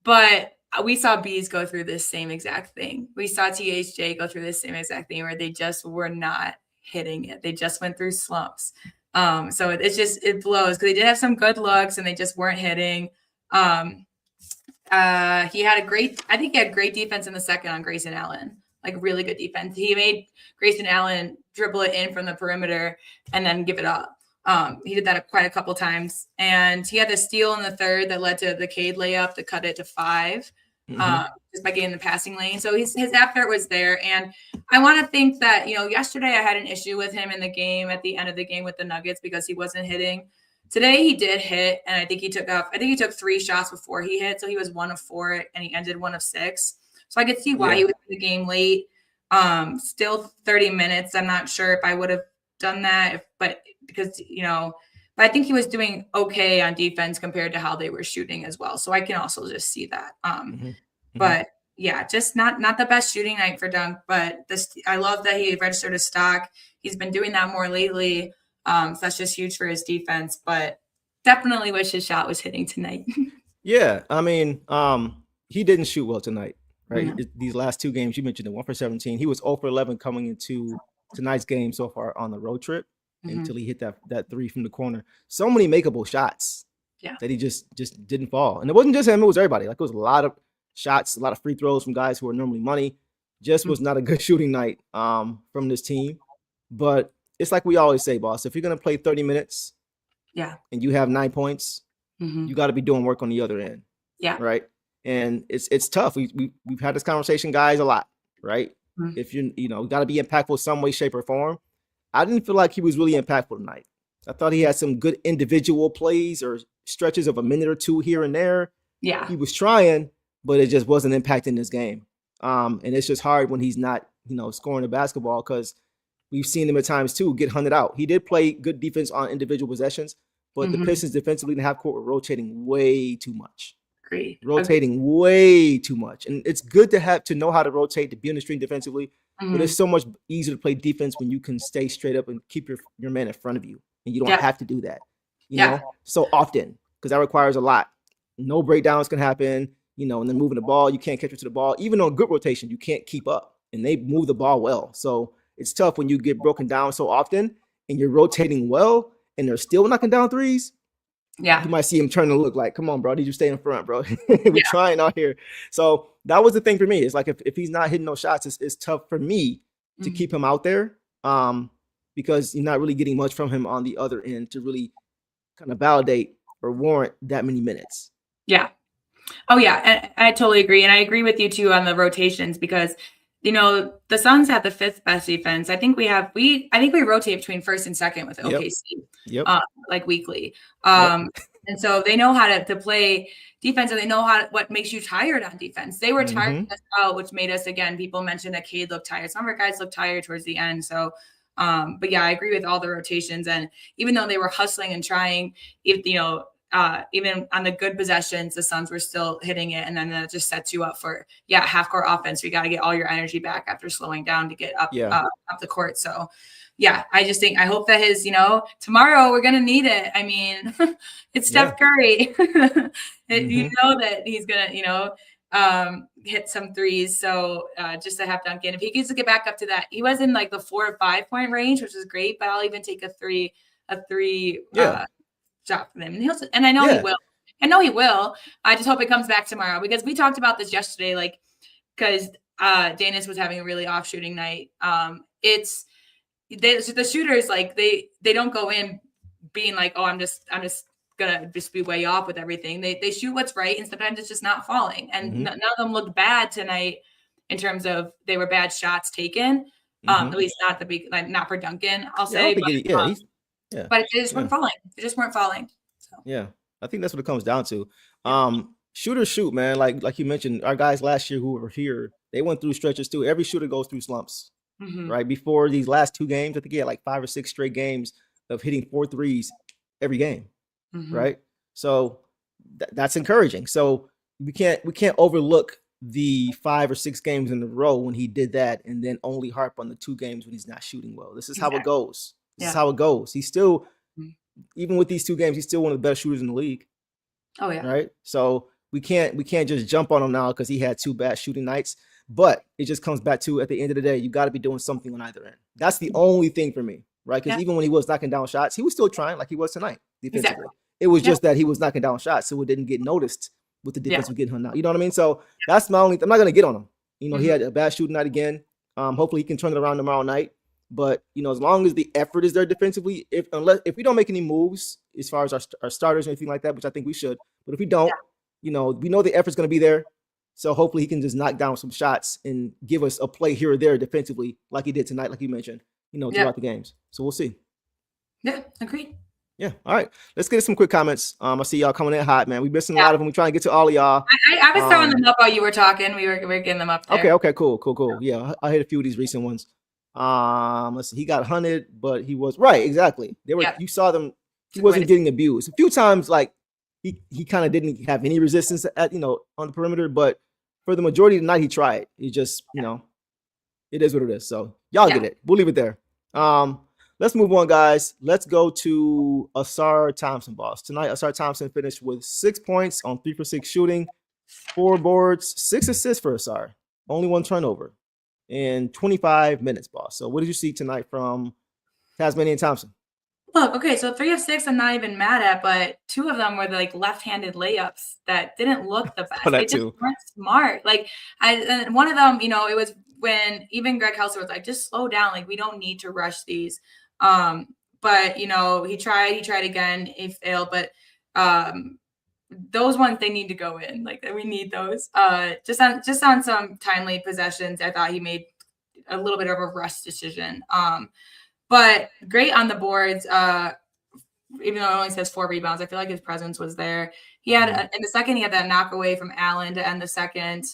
but we saw Bees go through this same exact thing. We saw THJ go through this same exact thing where they just were not hitting it. They just went through slumps. So it blows because they did have some good looks and they just weren't hitting. He had great defense in the second on Grayson Allen, like really good defense. He made Grayson Allen dribble it in from the perimeter and then give it up. He did that quite a couple times, and he had the steal in the third that led to the Cade layup to cut it to 5, just by getting the passing lane. So his effort was there, and I want to think that yesterday I had an issue with him in the game at the end of the game with the Nuggets because he wasn't hitting. Today he did hit, and I think he took 3 shots before he hit, so he was 1 of 4, and he ended 1 of 6. So I could see why he was in the game late. Still 30 minutes. I'm not sure if I would have done that, but I think he was doing okay on defense compared to how they were shooting as well. So I can also just see that. But yeah, just not the best shooting night for Dunk, but I love that he registered a stock. He's been doing that more lately. So that's just huge for his defense, but definitely wish his shot was hitting tonight. Yeah. I mean, he didn't shoot well tonight, right? These last 2 games, you mentioned it, 1 for 17. He was 0 for 11 coming into tonight's game so far on the road trip until he hit that 3 from the corner. So many makeable shots that he just didn't fall. And it wasn't just him, it was everybody. Like, it was a lot of shots, a lot of free throws from guys who are normally money. Just was not a good shooting night from this team. But it's like we always say, boss, if you're going to play 30 minutes and you have 9 points, you got to be doing work on the other end. Yeah. Right. And it's tough. We've had this conversation, guys, a lot, right? If got to be impactful some way, shape, or form. I didn't feel like he was really impactful tonight. I thought he had some good individual plays or stretches of a minute or 2 here and there. Yeah. He was trying, but it just wasn't impacting this game. And it's just hard when he's not, scoring the basketball because we've seen him at times too get hunted out. He did play good defense on individual possessions, but the Pistons defensively in the half court were rotating way too much. Rotating way too much. And it's good to know how to rotate, to be on the street defensively, but it's so much easier to play defense when you can stay straight up and keep your man in front of you. And you don't have to do that, you know, so often, because that requires a lot. No breakdowns can happen, and then moving the ball, you can't catch up to the ball. Even on good rotation, you can't keep up. And they move the ball well. So it's tough when you get broken down so often and you're rotating well and they're still knocking down threes. Yeah. You might see him turn to look like, come on, bro, need you stay in front, bro. We're trying out here. So that was the thing for me. It's like if he's not hitting those shots, it's tough for me to keep him out there because you're not really getting much from him on the other end to really kind of validate or warrant that many minutes. Yeah. Oh, yeah. And I totally agree. And I agree with you, too, on the rotations because the Suns have the 5th best defense. I think we rotate between first and second with OKC, like weekly. And so they know how to play defense, and they know what makes you tired on defense. They were tired us out, which made us, again, people mentioned that Cade looked tired. Some of our guys looked tired towards the end. So, but yeah, I agree with all the rotations. And even though they were hustling and trying, even on the good possessions, the Suns were still hitting it. And then that just sets you up for, half court offense. You got to get all your energy back after slowing down to get up the court. So I hope that his, tomorrow we're going to need it. I mean, it's Steph Curry. You know that he's going to, hit some threes. So just to have Duncan, if he gets to get back up to that, he was in like the 4 or 5 point range, which is great, but I'll even take a three shot from him. And I know he will. I know he will. I just hope it comes back tomorrow because we talked about this yesterday, because Danis was having a really off shooting night. The shooters, they don't go in being like, oh, I'm just gonna just be way off with everything. They shoot what's right, and sometimes it's just not falling. And none of them looked bad tonight in terms of they were bad shots taken. At least not the big, not for Duncan, I'll say. But it just weren't falling. It just weren't falling. So. Yeah, I think that's what it comes down to. Shooters shoot, man. Like you mentioned, our guys last year who were here, they went through stretches too. Every shooter goes through slumps, right? Before these last 2 games, I think he had like 5 or 6 straight games of hitting 4 threes every game, right? So that's encouraging. So we can't overlook the 5 or 6 games in a row when he did that, and then only harp on the 2 games when he's not shooting well. This is how it goes. This is how it goes. He's still, even with these 2 games, he's still one of the best shooters in the league. Oh yeah. Right. So we can't just jump on him now because he had 2 bad shooting nights. But it just comes back to, at the end of the day, you got to be doing something on either end. That's the only thing for me, right? Because even when he was knocking down shots, he was still trying like he was tonight defensively. Exactly. It was just that he was knocking down shots, so it didn't get noticed with the defense getting hung out. You know what I mean? So that's my only. I'm not gonna get on him. He had a bad shooting night again. Hopefully he can turn it around tomorrow night. But as long as the effort is there defensively, if we don't make any moves as far as our starters or anything like that, which I think we should, but if we don't, we know the effort's going to be there. So hopefully he can just knock down some shots and give us a play here or there defensively, like he did tonight, like you mentioned, throughout the games. So we'll see. Yeah, agreed. Yeah. All right. Let's get some quick comments. I see y'all coming in hot, man. We're missing a lot of them. We're trying to get to all of y'all. I was throwing them up while you were talking. We were getting them up there. Okay. Cool. Yeah, I hit a few of these recent ones. Let's see. He got hunted, but he was right. Exactly. They were. You saw them. He wasn't getting abused. A few times, like he kind of didn't have any resistance at on the perimeter, but for the majority of the night, he tried. He just it is what it is. So y'all get it. We'll leave it there. Let's move on, guys. Let's go to Asar Thompson, boss. Tonight, Asar Thompson finished with 6 points on 3 for 6 shooting, 4 boards, 6 assists for Asar. Only 1 turnover in 25 minutes, boss. So what did you see tonight from Tasmanian Thompson? Look, okay, so 3 of 6 I'm not even mad at, but 2 of them were like left-handed layups that didn't look the best. They just weren't smart. Like and one of them, it was when even Greg Helser was like, just slow down. Like, we don't need to rush these. But he tried again, he failed, but those ones, they need to go in. Like, we need those. Just on some timely possessions, I thought he made a little bit of a rush decision. But great on the boards. Even though it only says 4 rebounds, I feel like his presence was there. He had in the second, he had that knock away from Allen to end the second.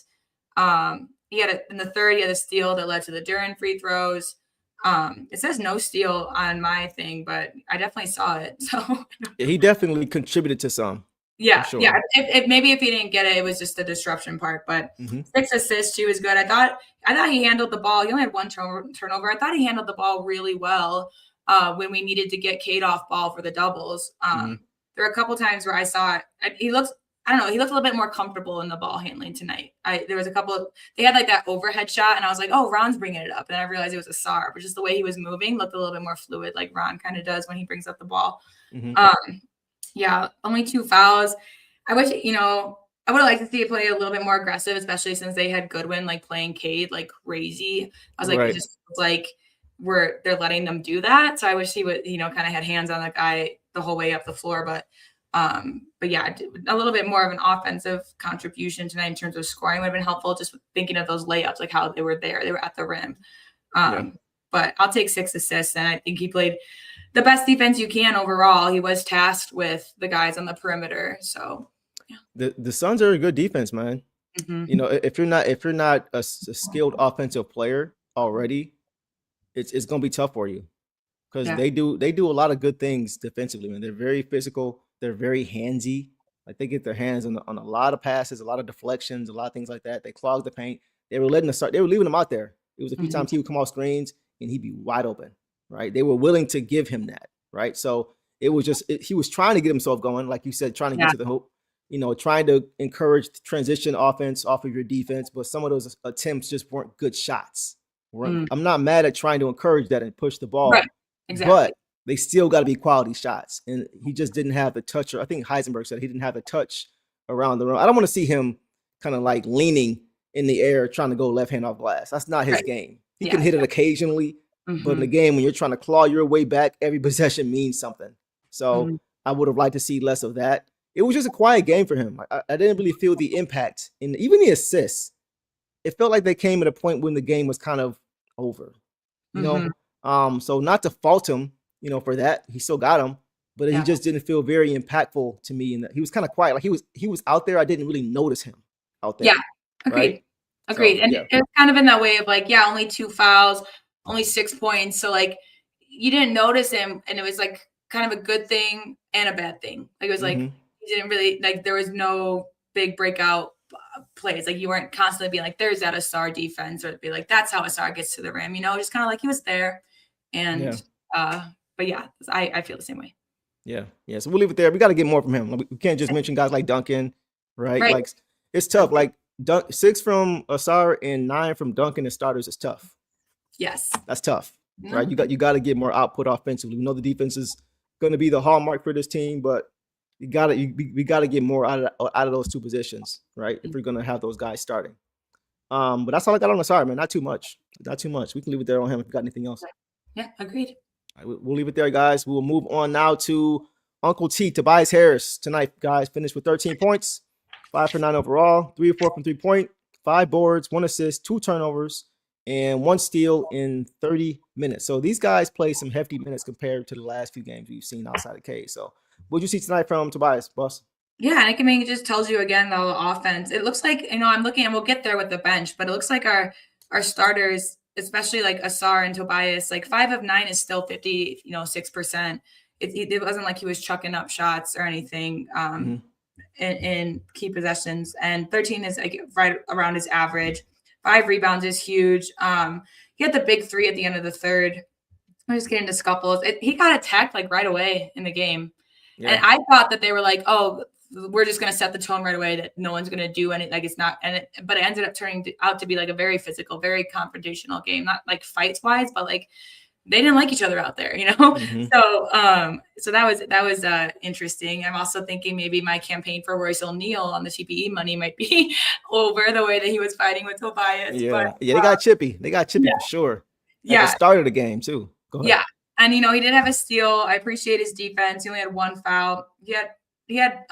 He had in the third, he had a steal that led to the Duren free throws. It says no steal on my thing, but I definitely saw it. So he definitely contributed to some. Yeah, sure. Yeah. If he didn't get it, it was just the disruption part. But 6 assists too is good. I thought he handled the ball. He only had 1 turnover. I thought he handled the ball really well when we needed to get Cade off ball for the doubles. There were a couple times where I saw it. He looked a little bit more comfortable in the ball handling tonight. There was a couple they had like that overhead shot, and I was like, oh, Ron's bringing it up. And I realized it was Asar, but just the way he was moving looked a little bit more fluid, like Ron kind of does when he brings up the ball. Yeah, only 2 fouls. I wish, I would have liked to see it play a little bit more aggressive, especially since they had Goodwin like playing Cade like crazy. I was like, it just feels like they're letting them do that. So I wish he would, kind of had hands on the guy the whole way up the floor. But yeah, a little bit more of an offensive contribution tonight in terms of scoring would have been helpful. Just thinking of those layups, like how they were there, they were at the rim. But I'll take 6 assists, and I think he played the best defense you can overall. He was tasked with the guys on the perimeter. So yeah. The Suns are a good defense, man. If you're not a skilled offensive player already, it's gonna be tough for you because they do a lot of good things defensively, man. They're very physical, they're very handsy. Like, they get their hands on a lot of passes, a lot of deflections, a lot of things like that. They clog the paint. They were leaving him out there. It was a few times he would come off screens and he'd be wide open. Right. They were willing to give him that. Right. So it was just he was trying to get himself going, like you said, trying to get to the hoop, trying to encourage transition offense off of your defense. But some of those attempts just weren't good shots. I'm not mad at trying to encourage that and push the ball. Right. Exactly. But they still got to be quality shots. And he just didn't have the touch. Or I think Heisenberg said he didn't have the touch around the rim. I don't want to see him kind of like leaning in the air trying to go left hand off glass. That's not his game. He can hit it occasionally. But in the game, when you're trying to claw your way back, every possession means something. So I would have liked to see less of that. It was just a quiet game for him. I didn't really feel the impact. And even the assists, it felt like they came at a point when the game was kind of over. So not to fault him, for that. He still got him. But he just didn't feel very impactful to me. And he was kind of quiet. Like, he was out there. I didn't really notice him out there. Yeah, agreed. Right? Agreed. So, and it was kind of in that way of like, only 2 fouls. Only 6 points. So like, you didn't notice him, and it was like kind of a good thing and a bad thing. Like, it was like, he didn't really, like, there was no big breakout plays. Like, you weren't constantly being like, there's that Asar defense, or it'd be like, that's how Asar gets to the rim, just kind of like he was there. And, but yeah, I feel the same way. Yeah. So we'll leave it there. We got to get more from him. We can't just mention guys like Duncan, right? Like, it's tough. Like, 6 from Asar and 9 from Duncan as starters is tough. Yes. That's tough, right? You got to get more output offensively. We know the defense is going to be the hallmark for this team, but we got to get more out of those 2 positions, right? If we're going to have those guys starting. But that's all I got on Asar, man. Not too much. We can leave it there on him if you got anything else. Yeah, agreed. All right, we'll leave it there, guys. We'll move on now to Uncle T, Tobias Harris. Tonight, guys, finished with 13 points, 5 for 9 overall, 3 or 4 from 3-point, 5 boards, 1 assist, 2 turnovers, and 1 steal in 30 minutes. So these guys play some hefty minutes compared to the last few games we've seen outside of K. So what did you see tonight from Tobias, boss? Yeah, and it just tells you again the offense. It looks like, I'm looking, and we'll get there with the bench, but it looks like our starters, especially like Asar and Tobias, like 5 of 9 is still 6%. It wasn't like he was chucking up shots or anything in key possessions, and 13 is like right around his average. 5 rebounds is huge. He had the big 3 at the end of the third. I'm just getting to scuffles. He got attacked like right away in the game. Yeah. And I thought that they were like, oh, we're just going to set the tone right away that no one's going to do anything. Like it's not, but it ended up turning out to be like a very physical, very confrontational game, not like fights wise, but like they didn't like each other out there, So that was interesting. I'm also thinking maybe my campaign for Royce O'Neal on the TPE money might be over the way that he was fighting with Tobias. Yeah, they got chippy. They got chippy for sure. At the start of the game too. Go ahead. Yeah, and he did have a steal. I appreciate his defense. He only had 1 foul. He had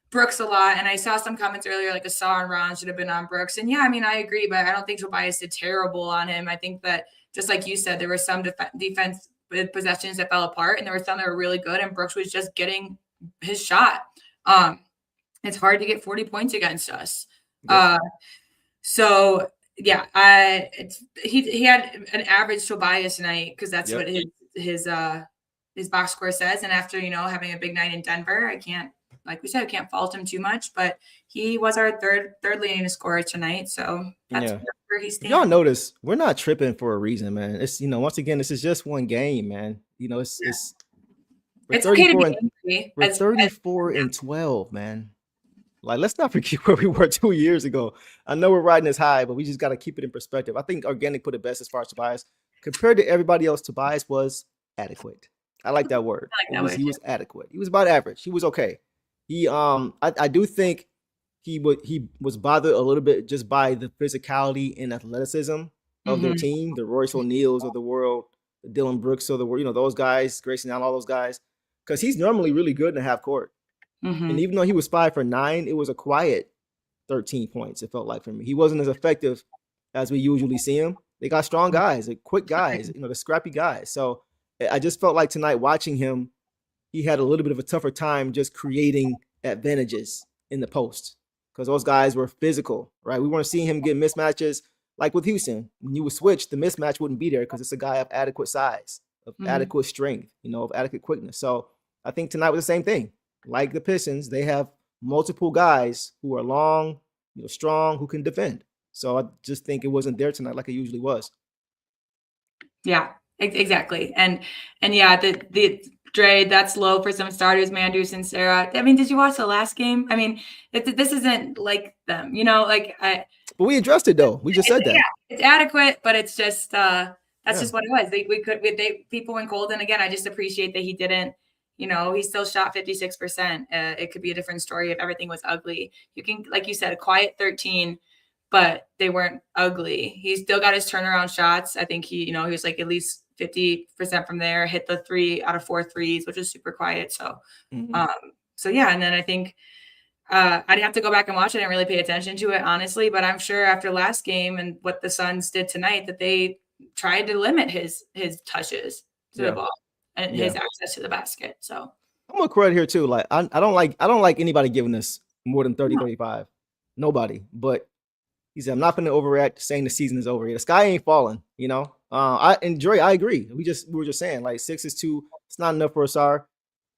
Brooks a lot, and I saw some comments earlier like Asar and Ron should have been on Brooks. And yeah, I mean, I agree, but I don't think Tobias did terrible on him. I think that just like you said, there were some defense possessions that fell apart, and there were some that were really good, and Brooks was just getting his shot. It's hard to get 40 points against us. Yeah. So yeah, he had an average Tobias night because that's what his box score says. And after having a big night in Denver, I can't fault him too much. But he was our third leading scorer tonight, so that's where he stands. Y'all notice we're not tripping for a reason, man. It's once again, this is just one game, man. It's it's okay to be angry. We're 34 and 12, man. Like, let's not forget where we were 2 years ago. I know we're riding this high, but we just got to keep it in perspective. I think Organic put it best as far as Tobias. Compared to everybody else, Tobias was adequate. I like that word. He was adequate. He was about average. He was okay. I do think he was bothered a little bit just by the physicality and athleticism of their team, the Royce O'Neals of the world, the Dylan Brooks of the world, those guys, Grayson Allen, all those guys, because he's normally really good in the half court. And even though he was 5 for 9, it was a quiet 13 points. It felt like for me. He wasn't as effective as we usually see him. They got strong guys, quick guys, the scrappy guys. So I just felt like tonight watching him, he had a little bit of a tougher time just creating advantages in the post because those guys were physical, right? We weren't seeing him get mismatches like with Houston. When you would switch, the mismatch wouldn't be there because it's a guy of adequate size, of adequate strength, of adequate quickness. So I think tonight was the same thing. Like the Pistons, they have multiple guys who are long, strong, who can defend. So I just think it wasn't there tonight like it usually was. Yeah, exactly. And yeah, the Dre, that's low for some starters, Mandrews and Sarah. I mean, did you watch the last game? I mean, this isn't like them, But we addressed it though. We just said that. Yeah, it's adequate, but it's just that's just what it was. People went cold, and again, I just appreciate that he didn't. He still shot 56%. It could be a different story if everything was ugly. You can, like you said, a quiet 13, but they weren't ugly. He still got his turnaround shots. I think he was like at least 50% from there, hit the 3 out of 4 threes, which is super quiet. So, so yeah. And then I think I'd have to go back and watch it. I didn't really pay attention to it, honestly, but I'm sure after last game and what the Suns did tonight that they tried to limit his touches to the ball. And his access to the basket. So I'm gonna credit here too. Like I don't like anybody giving us more than 30, 35. Nobody. But he said, I'm not gonna overreact saying the season is over. The sky ain't falling, I agree. We were just saying like 6 is too, it's not enough for Asar.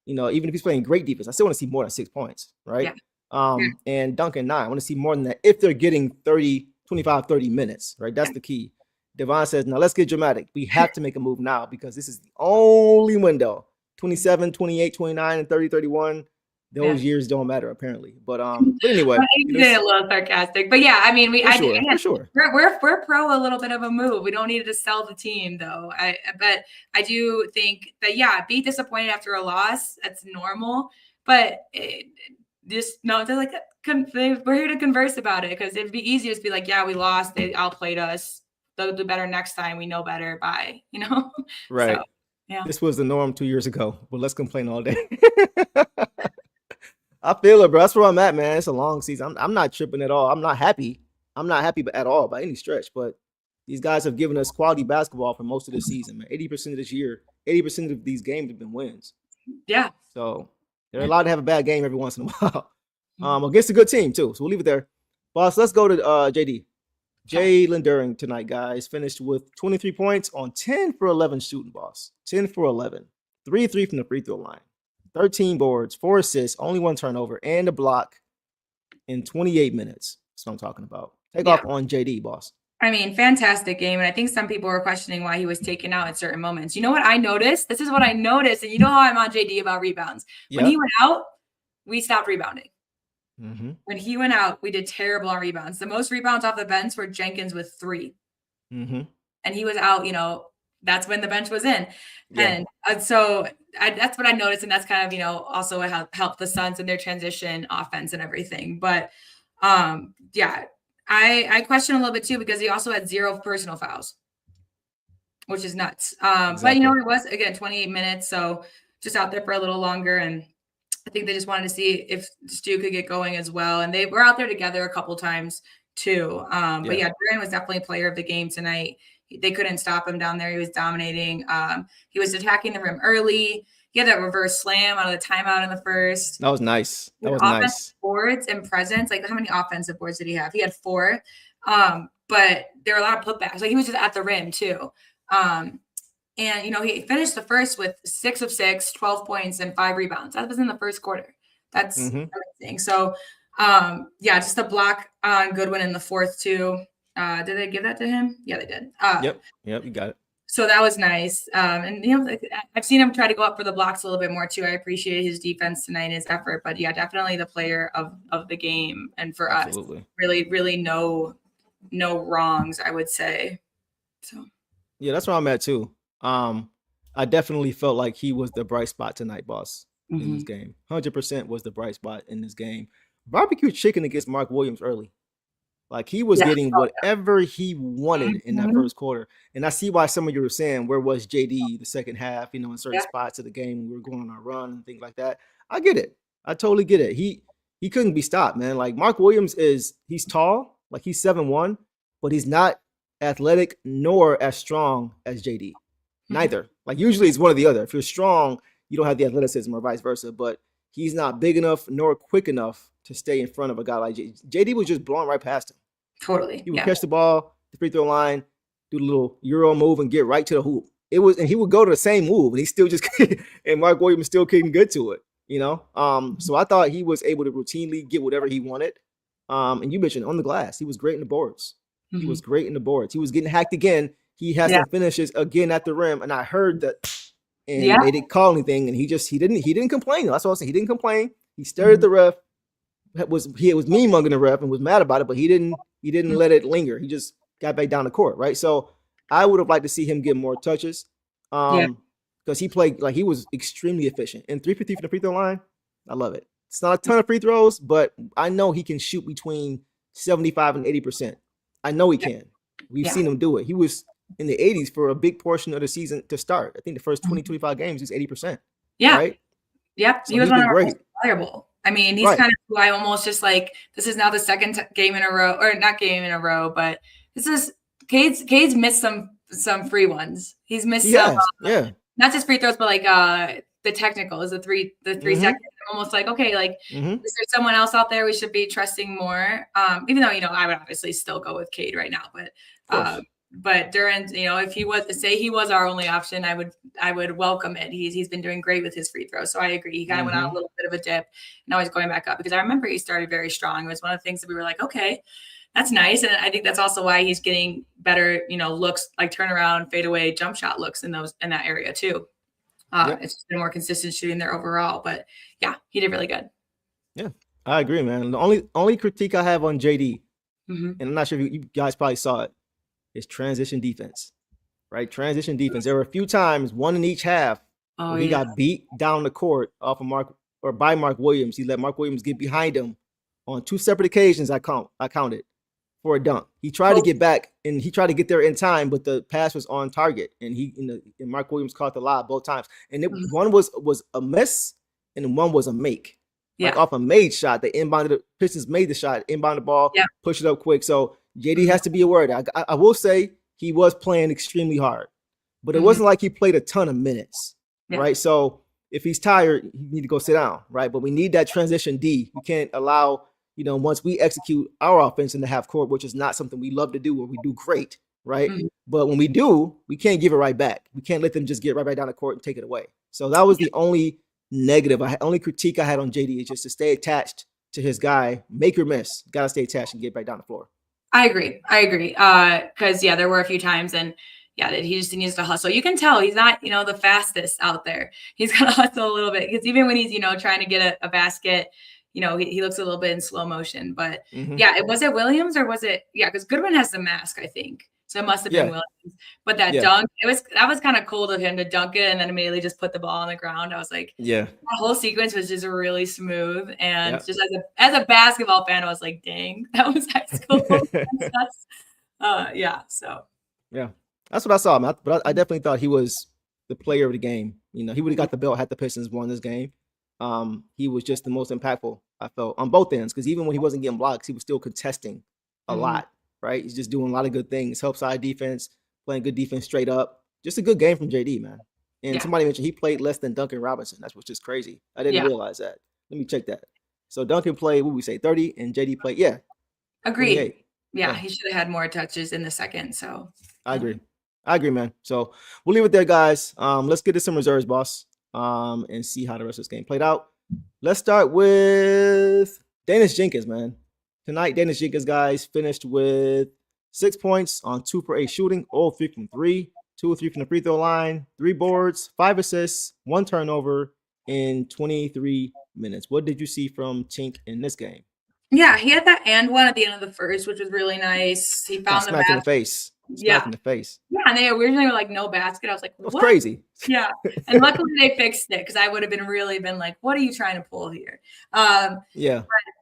Even if he's playing great defense, I still want to see more than 6 points, right? Yeah. And Duncan 9. I want to see more than that if they're getting 25, 30 minutes, right? That's the key. Devon says, now let's get dramatic. We have to make a move now because this is the only window. 27, 28, 29, and 30, 31. Those years don't matter apparently. But anyway. He's getting a little sarcastic. But yeah, I mean, for sure. We're pro a little bit of a move. We don't need to sell the team though. But I do think that be disappointed after a loss. That's normal. But they're like we're here to converse about it because it'd be easier to be like, yeah, we lost. They outplayed us. they'll do better next time. We know better by, So, Right. yeah. This was the norm 2 years ago, but let's complain all day. I feel it, bro. That's where I'm at, man. It's a long season. I'm not tripping at all. I'm not happy. I'm not happy at all by any stretch, but these guys have given us quality basketball for most of the season, man. 80% of this year, 80% of these games have been wins. Yeah. So they're allowed to have a bad game every once in a while. Against a good team, too. So we'll leave it there. Boss, let's go to JD. Jalen Duren tonight, guys, finished with 23 points on 10 for 11 shooting, boss. 10 for 11. 3-3 from the free throw line. 13 boards, 4 assists, only 1 turnover, and a block in 28 minutes. That's what I'm talking about. Take off on JD, boss. I mean, fantastic game. And I think some people were questioning why he was taken out at certain moments. You know what I noticed? This is what I noticed. And you know how I'm on JD about rebounds. When he went out, we stopped rebounding. Mm-hmm. When he went out, we did terrible on rebounds. The most rebounds off the bench were Jenkins with 3. Mm-hmm. And he was out, that's when the bench was in. Yeah. And so that's what I noticed. And that's kind of, also helped the Suns in their transition offense and everything. But I question a little bit too, because he also had 0 personal fouls, which is nuts. Exactly. But it was, again, 28 minutes. So just out there for a little longer. And I think they just wanted to see if Stu could get going as well. And they were out there together a couple times too. But Duren was definitely player of the game tonight. They couldn't stop him down there. He was dominating. He was attacking the rim early. He had that reverse slam out of the timeout in the first. That was nice. That was nice. Boards and presence. Like, how many offensive boards did he have? He had 4. But there were a lot of putbacks. Like, he was just at the rim too. And, he finished the first with 6 of 6, 12 points, and 5 rebounds. That was in the first quarter. That's amazing. So, just a block on Goodwin in the fourth, too. Did they give that to him? Yeah, they did. Yep, you got it. So that was nice. And, I've seen him try to go up for the blocks a little bit more, too. I appreciate his defense tonight and his effort. But, definitely the player of the game. And for us, really, really no wrongs, I would say. So. Yeah, that's where I'm at, too. I definitely felt like he was the bright spot tonight, boss, in this game. 100% was the bright spot in this game. Barbecue chicken against Mark Williams early. Like, he was getting whatever he wanted in that first quarter. And I see why some of you were saying, where was JD the second half, in certain spots of the game when we were going on our run and things like that. I get it. I totally get it. He couldn't be stopped, man. Like, Mark Williams he's tall, like he's 7'1", but he's not athletic nor as strong as JD. Neither. Like, usually it's one or the other. If you're strong, you don't have the athleticism or vice versa, but he's not big enough nor quick enough to stay in front of a guy like JD. JD was just blowing right past him. Totally. He would catch the ball, the free throw line, do the little Euro move and get right to the hoop. And he would go to the same move and he still just, and Mark Williams still couldn't get to it, So I thought he was able to routinely get whatever he wanted. And you mentioned on the glass, he was great in the boards. He was great in the boards. He was getting hacked again. He has some finishes again at the rim. And I heard that, and they didn't call anything. And he didn't complain. That's what I was saying. He didn't complain. He stared at the ref. He was mean mugging the ref and was mad about it, but he didn't let it linger. He just got back down the court, right? So I would have liked to see him get more touches, because he played like he was extremely efficient. And 3 for 3 from the free throw line, I love it. It's not a ton of free throws, but I know he can shoot between 75 and 80%. I know he can. We've seen him do it. He was in the 80s for a big portion of the season to start. I think the first 20, 25 games, he's 80%. Yeah. Right? Yep. So he was one of our most valuable. I mean, he's kind of who I almost just like, this is now the second game in a row, or not game in a row, but this is Cade's missed some free ones. He's missed some, not just free throws, but like the technicals, the three seconds. Almost like, okay, like is there someone else out there we should be trusting more? Even though, I would obviously still go with Cade right now, but Duren, if he was our only option, I would welcome it. He's been doing great with his free throws. So I agree. He kind of went on a little bit of a dip. Now he's going back up, because I remember he started very strong. It was one of the things that we were like, okay, that's nice. And I think that's also why he's getting better, looks like turnaround, fade away, jump shot looks in that area too. It's just been more consistent shooting there overall, but he did really good. Yeah, I agree, man. The only critique I have on JD, and I'm not sure if you guys probably saw it, is transition defense, right? Transition defense. There were a few times, one in each half, where he got beat down the court off of by Mark Williams. He let Mark Williams get behind him on 2 separate occasions. I counted, for a dunk. He tried to get back and he tried to get there in time, but the pass was on target, and and Mark Williams caught the lob both times. And one was a miss and one was a make. Like off a made shot, the Pistons made the shot, inbound the ball, push it up quick. So JD has to be aware of that. I will say he was playing extremely hard, but it wasn't like he played a ton of minutes, right? So if he's tired, you need to go sit down, right? But we need that transition D. We can't allow, once we execute our offense in the half court, which is not something we love to do or we do great, right? But when we do, we can't give it right back. We can't let them just get right back down the court and take it away. So that was the only negative. Only critique I had on JD is just to stay attached to his guy, make or miss. Got to stay attached and get back down the floor. I agree. Because there were a few times that he just needs to hustle. You can tell he's not, the fastest out there. He's got to hustle a little bit because even when he's, trying to get a basket, he looks a little bit in slow motion. But was it Williams or was it? Yeah, because Goodwin has the mask, I think. So it must have been Williams. But that dunk, that was kind of cool of him to dunk it and then immediately just put the ball on the ground. I was like, that whole sequence was just really smooth. And just as a basketball fan, I was like, dang, that was high school. That's what I saw, man. But I definitely thought he was the player of the game. He would have got the belt had the Pistons won this game. He was just the most impactful, I felt, on both ends. Because even when he wasn't getting blocks, he was still contesting a lot. Right, he's just doing a lot of good things. Help side defense, playing good defense straight up. Just a good game from JD, man. And somebody mentioned he played less than Duncan Robinson. That's what's just crazy. I didn't realize that. Let me check that. So Duncan played, what we say, 30, and JD played, agreed. 28. Yeah, he should have had more touches in the second. So I agree, man. So we'll leave it there, guys. Let's get to some reserves, boss, and see how the rest of this game played out. Let's start with Dennis Jenkins, man. Tonight, Dennis Jenkins, guys, finished with 6 points on 2 for 8 shooting, 0 3 from 3, 2 or 3 from the free throw line, 3 boards, 5 assists, 1 turnover in 23 minutes. What did you see from Tink in this game? Yeah, he had that and one at the end of the first, which was really nice. He found the smack in the face. Smack in the face. Yeah, and they originally were like, no basket. I was like, what? That's crazy. Yeah, and luckily they fixed it because I would have been like, what are you trying to pull here? But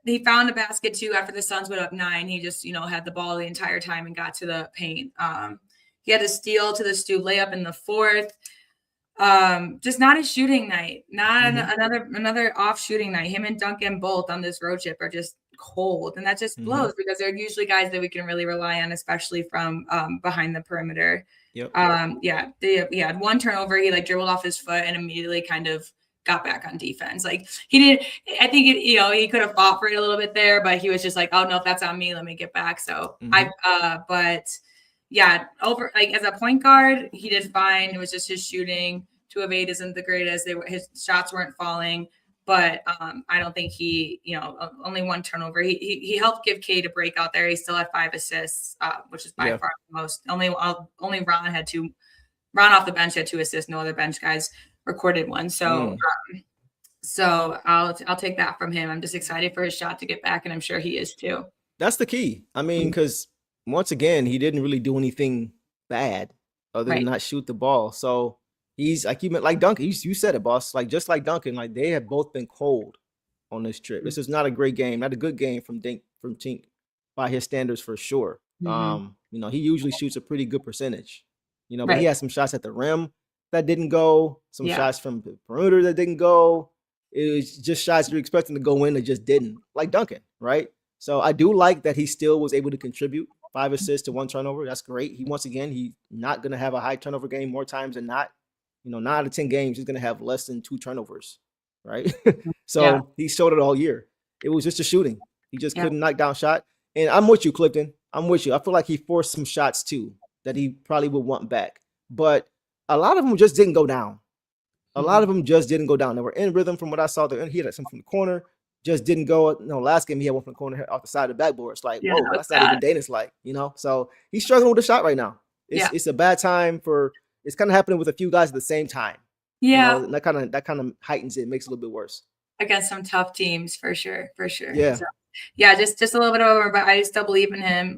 he found a basket too after the Suns went up 9. He just, had the ball the entire time and got to the paint. He had a steal to the Stu layup in the fourth. Just not his shooting night. Not another off shooting night. Him and Duncan both on this road trip are just cold, and that just blows because they're usually guys that we can really rely on, especially from behind the perimeter. He had 1 turnover. He dribbled off his foot and immediately kind of got back on defense. He did. I think he could have fought for it a little bit there, but he was just like, oh no, if that's on me, let me get back. So over as a point guard, he did fine. It was just his shooting. 2 of 8 isn't the greatest. His shots weren't falling. But I don't think he, only 1 turnover. He helped give Cade a break out there. He still had 5 assists, which is by far the most. Only Ron had 2. Ron off the bench had 2 assists. No other bench guys recorded 1. So, I'll take that from him. I'm just excited for his shot to get back, and I'm sure he is too. That's the key. I mean, because once again, he didn't really do anything bad other than not shoot the ball. So. He's like Duncan. You said it, boss. Just like Duncan, they have both been cold on this trip. This is not a great game, not a good game from Tink by his standards for sure. He usually shoots a pretty good percentage. But he had some shots at the rim that didn't go, some shots from the perimeter that didn't go. It was just shots you're expecting to go in that just didn't, like Duncan, right? So I do like that he still was able to contribute 5 assists to 1 turnover. That's great. He's not going to have a high turnover game more times than not. 9 out of 10 games, he's going to have less than 2 turnovers, right? So he showed it all year. It was just a shooting. He just couldn't knock down shot. And I'm with you, Clifton. I'm with you. I feel like he forced some shots too that he probably would want back. But a lot of them just didn't go down. They were in rhythm from what I saw. He had some from the corner, just didn't go. Last game he had one from the corner off the side of the backboard. It's like, whoa, that's not even Dana's So he's struggling with the shot right now. It's a bad time for. It's kind of happening with a few guys at the same time. Yeah, that kind of heightens it, makes it a little bit worse against some tough teams for sure. Yeah, so, just a little bit over, but I still believe in him.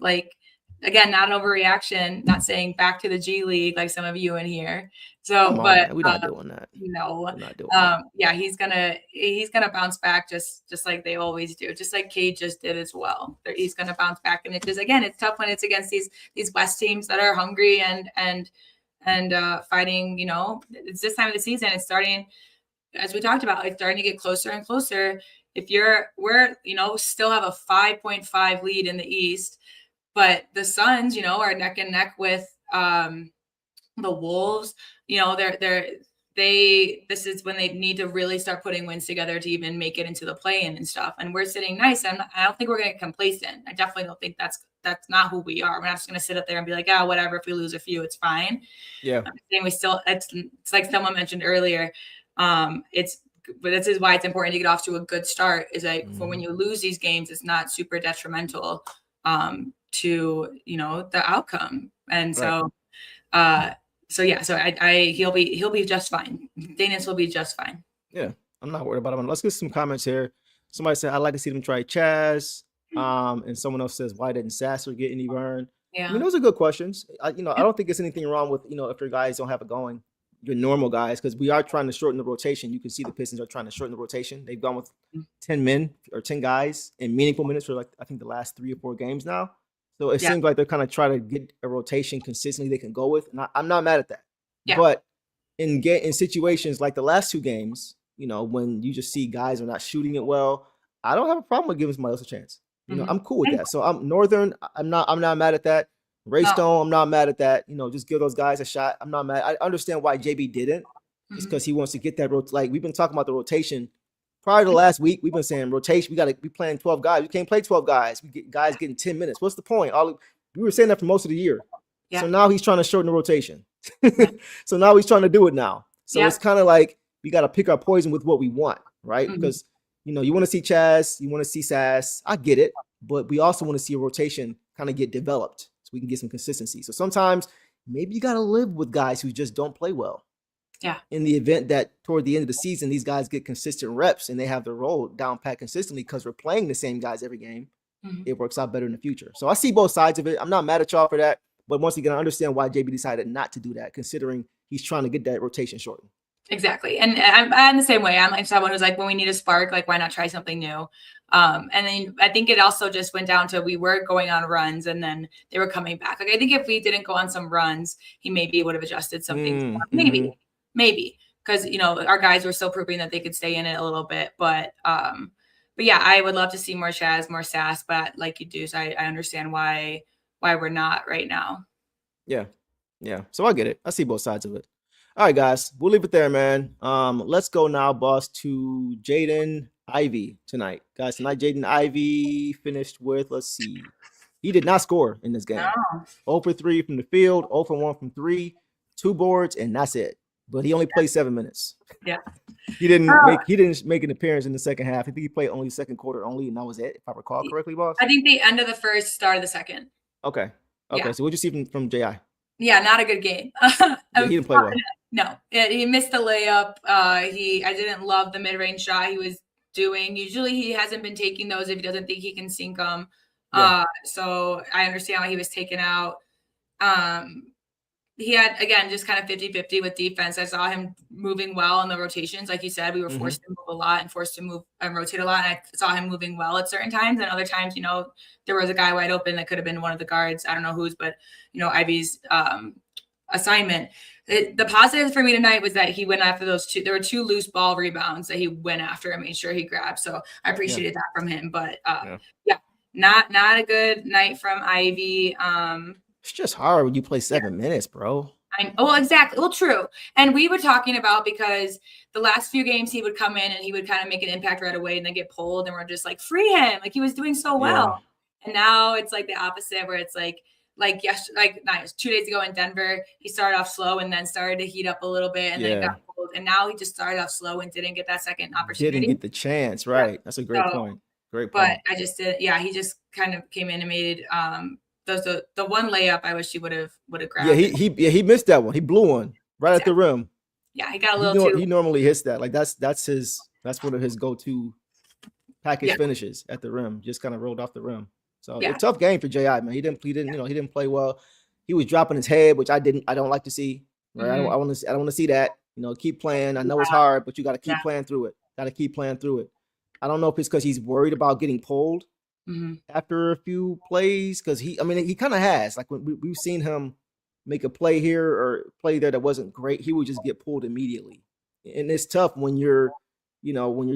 again, not an overreaction, not saying back to the G League like some of you in here. So, Come on, but man. We're not doing that. no, We're not doing that. yeah, he's gonna bounce back just like they always do, just like Cade just did as well. He's gonna bounce back, and because again, it's tough when it's against these West teams that are hungry and fighting. You know, it's this time of the season. It's starting, as we talked about, it's starting to get closer and closer. If we're still have a 5.5 lead in the East, but the Suns, are neck and neck with the Wolves. This is when they need to really start putting wins together to even make it into the play-in and stuff. And we're sitting nice. I don't think we're going to get complacent. I definitely don't think that's not who we are. We're not just going to sit up there and be like, whatever. If we lose a few, it's fine. Yeah. I'm saying it's like someone mentioned earlier. But this is why it's important to get off to a good start. Is like for when you lose these games, it's not super detrimental to the outcome. And so he'll be just fine. Danis will be just fine. Yeah, I'm not worried about him. Let's get some comments here. Somebody said I'd like to see them try Chaz. And someone else says, why didn't Sasser get any burn? Yeah, I mean, those are good questions. I don't think there's anything wrong with if your guys don't have it going, your normal guys, because we are trying to shorten the rotation. You can see the Pistons are trying to shorten the rotation. They've gone with 10 men or 10 guys in meaningful minutes for I think the last 3 or 4 games now. So it seems like they're kind of trying to get a rotation consistently they can go with. And I'm not mad at that. Yeah. But in situations like the last 2 games, when you just see guys are not shooting it well, I don't have a problem with giving somebody else a chance. I'm cool with that. So I'm Northern. I'm not mad at that. Raystone, I'm not mad at that. Just give those guys a shot. I'm not mad. I understand why JB didn't. It's because he wants to get that like we've been talking about the rotation. Prior to last week, we've been saying rotation. We got to be playing 12 guys. We can't play 12 guys. We get guys getting 10 minutes. What's the point? We were saying that for most of the year. Yeah. So now he's trying to shorten the rotation. So now he's trying to do it now. So it's kind of like we got to pick our poison with what we want, right? Because you want to see Chaz, you want to see Sass. I get it, but we also want to see a rotation kind of get developed so we can get some consistency. So sometimes maybe you got to live with guys who just don't play well. Yeah. In the event that toward the end of the season, these guys get consistent reps and they have their role down pat consistently because we're playing the same guys every game, it works out better in the future. So I see both sides of it. I'm not mad at y'all for that. But once again, I understand why JB decided not to do that, considering he's trying to get that rotation shortened. Exactly. And I'm the same way. I'm like someone who's like, when we need a spark, like, why not try something new? And then I think it also just went down to we were going on runs and then they were coming back. Like, I think if we didn't go on some runs, he maybe would have adjusted something. Maybe. Because, our guys were still proving that they could stay in it a little bit. But yeah, I would love to see more Chaz, more Sass. But like you do, so I understand why we're not right now. Yeah. So I get it. I see both sides of it. All right, guys, we'll leave it there, man. Let's go now, boss, to Jaden Ivey tonight. Guys, tonight Jaden Ivey finished with, let's see, he did not score in this game. No. 0 for 3 from the field, 0 for 1 from 3, 2 boards, and that's it. But he only played 7 minutes. Yeah. He didn't make an appearance in the second half. I think he played only the second quarter only, and that was it, if I recall correctly, boss. I think the end of the first, start of the second. Okay. Yeah. So what'd you see from JI? Yeah, not a good game. He didn't play well. No, he missed the layup. I didn't love the mid-range shot he was doing. Usually he hasn't been taking those if he doesn't think he can sink them. Yeah. So I understand why he was taken out. He had, again, just kind of 50-50 with defense. I saw him moving well in the rotations. Like you said, we were forced to move a lot and forced to move and rotate a lot. And I saw him moving well at certain times. And other times, there was a guy wide open that could have been one of the guards. I don't know whose, but, Ivy's assignment. The positive for me tonight was that he went after those 2. There were 2 loose ball rebounds that he went after and made sure he grabbed. So I appreciated that from him. But, not a good night from Ivy. It's just hard when you play 7 minutes, bro. Exactly. Well, true. And we were talking about because the last few games he would come in and he would kind of make an impact right away and then get pulled. And we're just like, free him. Like, he was doing so well. Yeah. And now it's like the opposite where it's like 2 days ago in Denver, he started off slow and then started to heat up a little bit and then got pulled. And now he just started off slow and didn't get that second opportunity. Didn't get the chance. Right. Yeah. That's a great point. Great point. But I just did. Yeah. He just kind of came in and made the one layup I wish he would have grabbed. Yeah, he missed that one. He blew one right at the rim. Yeah, he got a little too. He normally hits that. Like that's one of his go-to package finishes at the rim. Just kind of rolled off the rim. So a tough game for J.I., man. He didn't play well. He was dropping his head, which I don't like to see. Right. Mm-hmm. I don't want to see that. Keep playing. I know it's hard, but you got to keep playing through it. I don't know if it's because he's worried about getting pulled after a few plays. Because he kind of has. Like when we've seen him make a play here or play there that wasn't great, he would just get pulled immediately. And it's tough when you're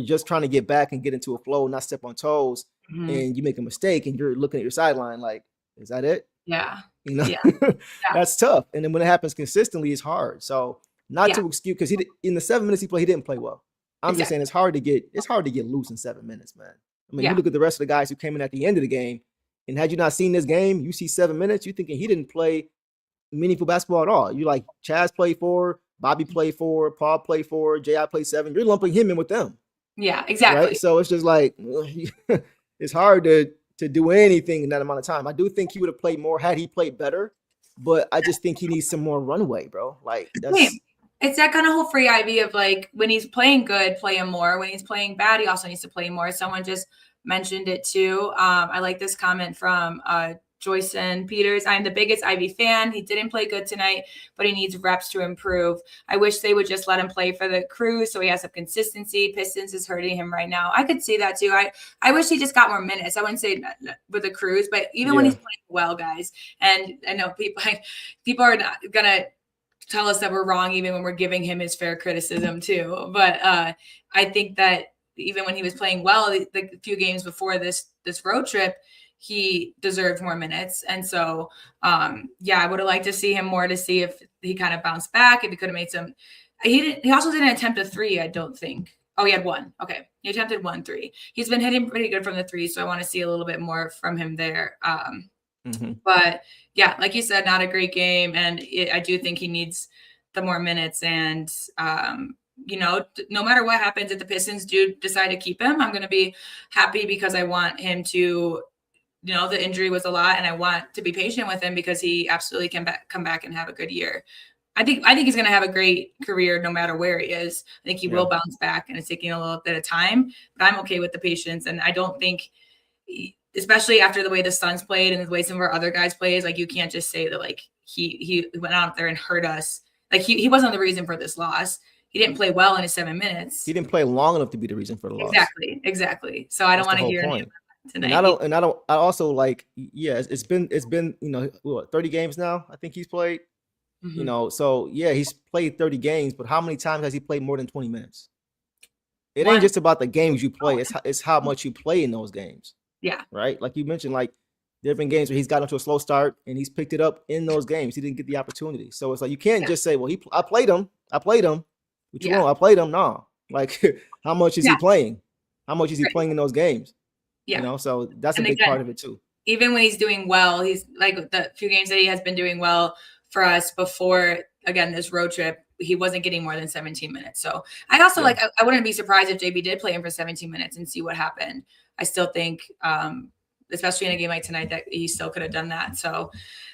just trying to get back and get into a flow, not step on toes, and you make a mistake and you're looking at your sideline like, is that it? Yeah. That's tough. And then when it happens consistently, it's hard. So not to excuse, because in the 7 minutes he played, he didn't play well. I'm just saying it's hard to get loose in 7 minutes, man. I mean, you look at the rest of the guys who came in at the end of the game, and had you not seen this game, you see 7 minutes, you're thinking he didn't play meaningful basketball at all. You like Chaz played 4, Bobby played 4, Paul played 4, J.I. played 7. You're lumping him in with them. Yeah, exactly. Right? So it's just like it's hard to do anything in that amount of time. I do think he would have played more had he played better, but I just think he needs some more runway, bro. Like it's that kind of whole free idea of like when he's playing good, play him more. When he's playing bad, he also needs to play more. Someone just mentioned it too. I like this comment from Joyson Peters. I'm the biggest Ivy fan. He didn't play good tonight, but he needs reps to improve. I wish they would just let him play for the Crew so he has some consistency. Pistons is hurting him right now. I could see that too. I wish he just got more minutes. I wouldn't say with the Crews, but even when he's playing well, guys, and I know people are not going to tell us that we're wrong even when we're giving him his fair criticism too. But I think that even when he was playing well, the few games before this road trip, he deserved more minutes. And so, I would have liked to see him more to see if he kind of bounced back, if he could have made some. He also didn't attempt a 3, I don't think. Oh, he had 1. Okay. He attempted 1 3. He's been hitting pretty good from the 3, so I want to see a little bit more from him there. But yeah, like you said, not a great game. And I do think he needs the more minutes. And, no matter what happens, if the Pistons do decide to keep him, I'm going to be happy because I want him to, the injury was a lot and I want to be patient with him because he absolutely can come back and have a good year. I think he's going to have a great career no matter where he is. I think he will bounce back, and it's taking a little bit of time, but I'm okay with the patience. And I don't think, especially after the way the Suns played and the way some of our other guys played, like you can't just say that like he went out there and hurt us. Like he wasn't the reason for this loss. He didn't play well in his 7 minutes. He didn't play long enough to be the reason for the loss. Exactly. So I don't want to hear any of that tonight. I also like, it's been 30 games now, I think he's played. So he's played 30 games, but how many times has he played more than 20 minutes? It ain't just about the games you play, it's how much you play in those games. Yeah. Right. Like you mentioned, like there have been games where he's gotten to a slow start and he's picked it up in those games. He didn't get the opportunity. So it's like, you can't just say, well, I played him. What you want? I played him. No. Like how much is he playing? How much is he playing in those games? Yeah. So that's a big part of it too. Even when he's doing well, he's like the few games that he has been doing well for us before, again, this road trip, he wasn't getting more than 17 minutes. So I also I wouldn't be surprised if JB did play him for 17 minutes and see what happened. I still think, especially in a game like tonight, that he still could have done that. So,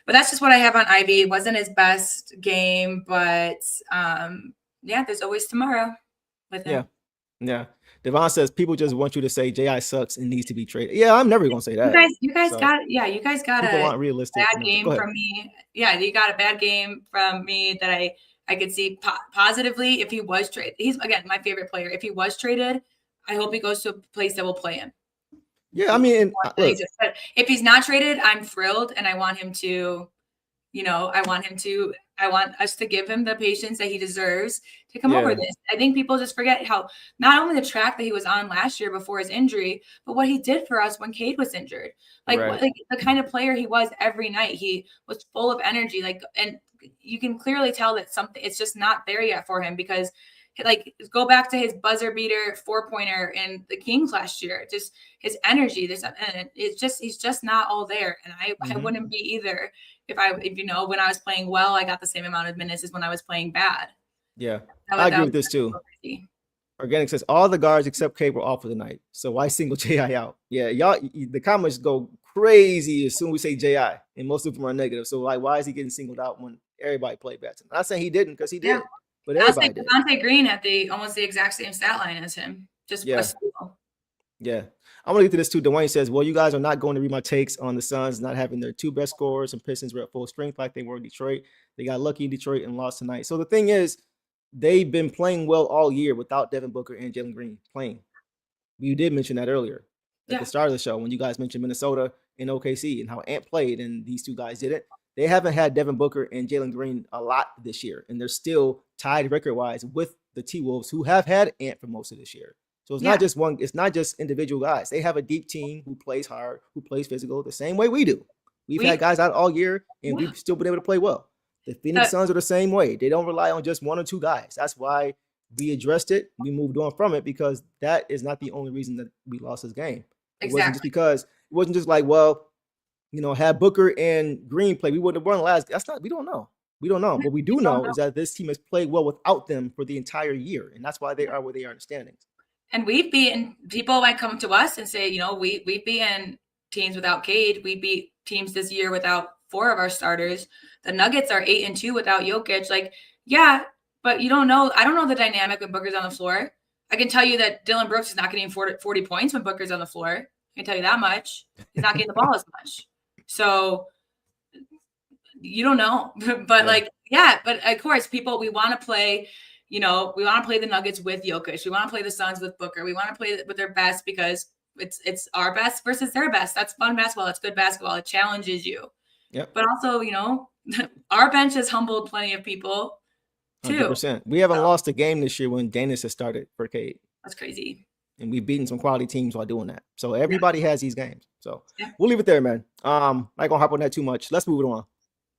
but that's just what I have on Ivy. It wasn't his best game, but there's always tomorrow with him. Yeah. Devon says people just want you to say J.I. sucks and needs to be traded. Yeah, I'm never gonna say that. You guys got a realistic bad game from me. Yeah, you got a bad game from me that I could see positively if he was traded. He's, again, my favorite player. If he was traded, I hope he goes to a place that will play him. Yeah, I mean, but if he's not traded, I'm thrilled, and I want him to, I want us to give him the patience that he deseres to come over this. I think people just forget how not only the track that he was on last year before his injury, but what he did for us when Cade was injured. Like the kind of player he was every night. He was full of energy. And you can clearly tell that it's just not there yet for him because go back to his buzzer beater 4-pointer in the Kings last year. Just his energy, he's just not all there. And I wouldn't be either if when I was playing well, I got the same amount of minutes as when I was playing bad. Yeah, I agree with this too. Organic says all the guards except Cade were off for the night. So why single J.I. out? Yeah, y'all, the comments go crazy as soon as we say J.I. and most of them are negative. So like, why is he getting singled out when everybody played bad? I'm not saying he didn't because he did. But everybody did. Devontae Green had almost the exact same stat line as him. Just a steal. Yeah. I'm gonna get to this too. Dwayne says, well, you guys are not going to read my takes on the Suns not having their two best scorers and Pistons were at full strength like they were in Detroit. They got lucky in Detroit and lost tonight. So the thing is, they've been playing well all year without Devin Booker and Jalen Green playing. You did mention that earlier at the start of the show when you guys mentioned Minnesota and OKC and how Ant played and these two guys didn't. They haven't had Devin Booker and Jalen Green a lot this year, and they're still tied record-wise with the T-Wolves, who have had Ant for most of this year. So it's not just one. It's not just individual guys. They have a deep team who plays hard, who plays physical, the same way we do. We've had guys out all year, and we've still been able to play well. The Phoenix Suns are the same way. They don't rely on just one or two guys. That's why we addressed it. We moved on from it because that is not the only reason that we lost this game. It wasn't just because it wasn't just like, well, had Booker and Green play, we wouldn't have won the last. That's not. We don't know. We don't know. What we do know is that this team has played well without them for the entire year, and that's why they are where they are in the standings. And we've beaten people might come to us and say, we've beaten teams without Cade. We beat teams this year without 4 of our starters. The Nuggets are 8-2 without Jokic. But you don't know. I don't know the dynamic when Booker's on the floor. I can tell you that Dylan Brooks is not getting 40 points when Booker's on the floor. I can tell you that much. He's not getting the ball as much. So you don't know. But but of course, we want to play. We want to play the Nuggets with Jokic. We want to play the Suns with Booker. We want to play with their best because it's our best versus their best. That's fun basketball. That's good basketball. It challenges you. Yep. But also, our bench has humbled plenty of people too. 100%. We haven't lost a game this year when Danis has started for Cade. That's crazy. And we've beaten some quality teams while doing that. So everybody has these games. So we'll leave it there, man. Not gonna hop on that too much. Let's move it on.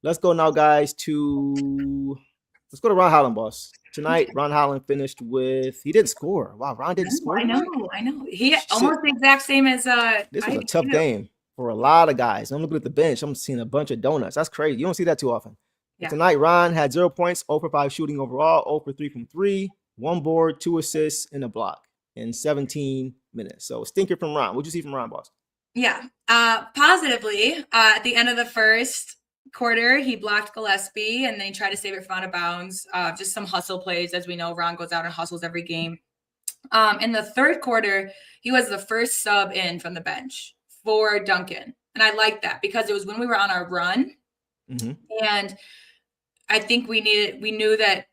Let's go now, guys, let's go to Ron Holland, boss. Tonight, Ron Holland finished with, he didn't score. Wow, Ron didn't score. I know. He almost the exact same as this was a tough game for a lot of guys. I'm looking at the bench. I'm seeing a bunch of donuts. That's crazy. You don't see that too often. Yeah. Tonight, Ron had 0 points, 0 for 5 shooting overall, 0 for 3 from 3, 1 board, 2 assists, and a block in 17 minutes. So stinker from Ron. What'd you see from Ron, boss? Yeah. Positively, at the end of the first quarter, he blocked Gillespie and then he tried to save it from out of bounds. Just some hustle plays. As we know, Ron goes out and hustles every game. In the third quarter, he was the first sub in from the bench for Duncan. And I like that because it was when we were on our run. Mm-hmm. And I think we knew that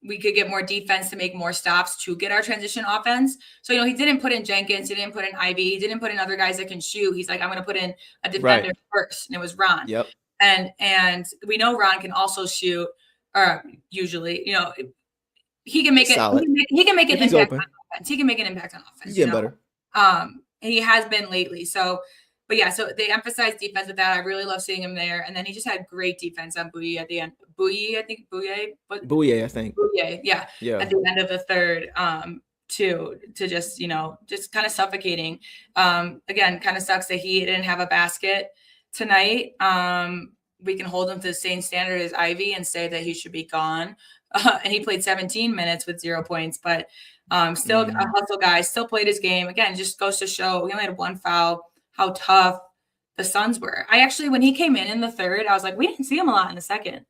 we could get more defense to make more stops to get our transition offense. So, he didn't put in Jenkins, he didn't put in Ivy, he didn't put in other guys that can shoot. He's like, I'm going to put in a defender first. And it was Ron. Yep. And we know Ron can also shoot, or usually, he can make it. He can make an impact on offense. He can make an impact on offense. He's getting better. He has been lately. So, but yeah, so they emphasize defense with that. I really love seeing him there. And then he just had great defense on Bouye at the end. Bouye, I think. Bouye, yeah. At the end of the third, to just just kind of suffocating. Again, kind of sucks that he didn't have a basket tonight. We can hold him to the same standard as Ivy and say that he should be gone. And he played 17 minutes with 0 points, but still a hustle guy, still played his game. Again, just goes to show he only had 1 foul, how tough the Suns were. I actually, when he came in the third, I was like, we didn't see him a lot in the second.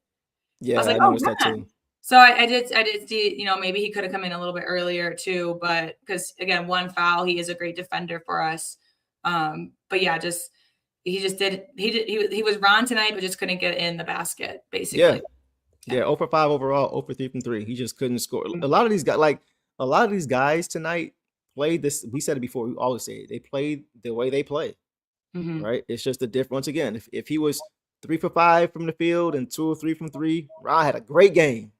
Yeah, I noticed that too. So I did see, maybe he could have come in a little bit earlier too, but because again, 1 foul, he is a great defender for us. But yeah, he was Ron tonight, but just couldn't get in the basket, basically. Yeah, 0 for 5 overall, 0 for 3 from 3. He just couldn't score. A lot of these guys tonight played this. We said it before. We always say it. They played the way they play, right? It's just a difference. Once again, if he was 3 for 5 from the field and 2 or 3 from 3, Ron had a great game.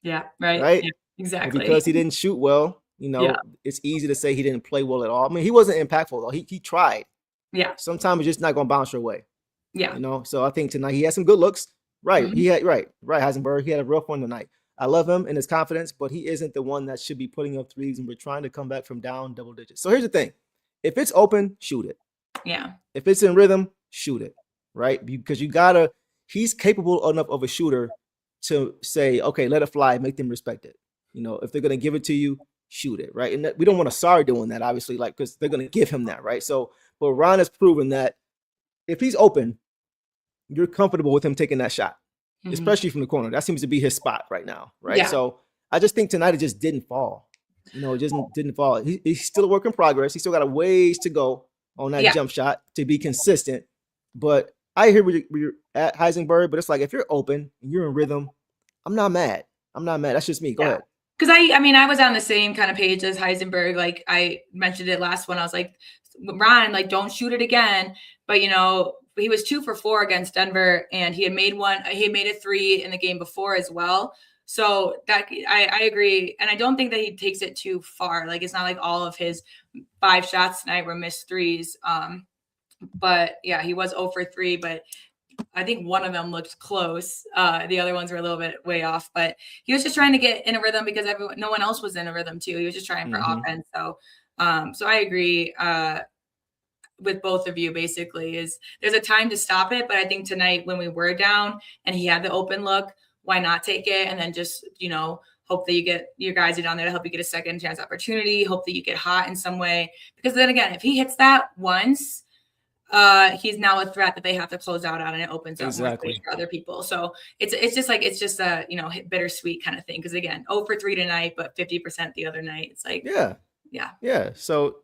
Yeah, right? Yeah, exactly. But because he didn't shoot well, it's easy to say he didn't play well at all. I mean, he wasn't impactful though. He tried. Yeah. Sometimes it's just not going to bounce your way. Yeah. So I think tonight he had some good looks. Right. He had Heisenberg. He had a rough one tonight. I love him and his confidence, but he isn't the one that should be putting up threes, and we're trying to come back from down double digits. So here's the thing. If it's open, shoot it. Yeah. If it's in rhythm, shoot it. Right? Because he's capable enough of a shooter to say, okay, let it fly, make them respect it. If they're going to give it to you, shoot it. Right. And we don't want to start doing that, obviously, because they're going to give him that. Right. So, but Ron has proven that if he's open, you're comfortable with him taking that shot, especially from the corner. That seems to be his spot right now, right? Yeah. So I just think tonight it just didn't fall. it just didn't fall. He's still a work in progress. He still got a ways to go on that jump shot to be consistent. But I hear where you're at, Heisenberg, but it's like if you're open and you're in rhythm, I'm not mad. That's just me. Go ahead. Because I was on the same kind of page as Heisenberg. Like I mentioned it last one. I was like, Ron, like, don't shoot it again. But, he was 2 for 4 against Denver, and he had made a 3 in the game before as well. So that I agree. And I don't think that he takes it too far. Like, it's not like all of his 5 shots tonight were missed threes. But yeah, he was 0 for 3, but I think one of them looked close. The other ones were a little bit way off, but he was just trying to get in a rhythm because no one else was in a rhythm too. He was just trying for offense. So I agree with both of you. Basically, there's a time to stop it, but I think tonight when we were down and he had the open look, why not take it and then just hope that you get your guys are down there to help you get a second chance opportunity. Hope that you get hot in some way, because then again, if he hits that once, he's now a threat that they have to close out on, and it opens up more space for other people. So it's just a bittersweet kind of thing. Because again, 0 for 3 tonight, but 50% the other night. It's like yeah. So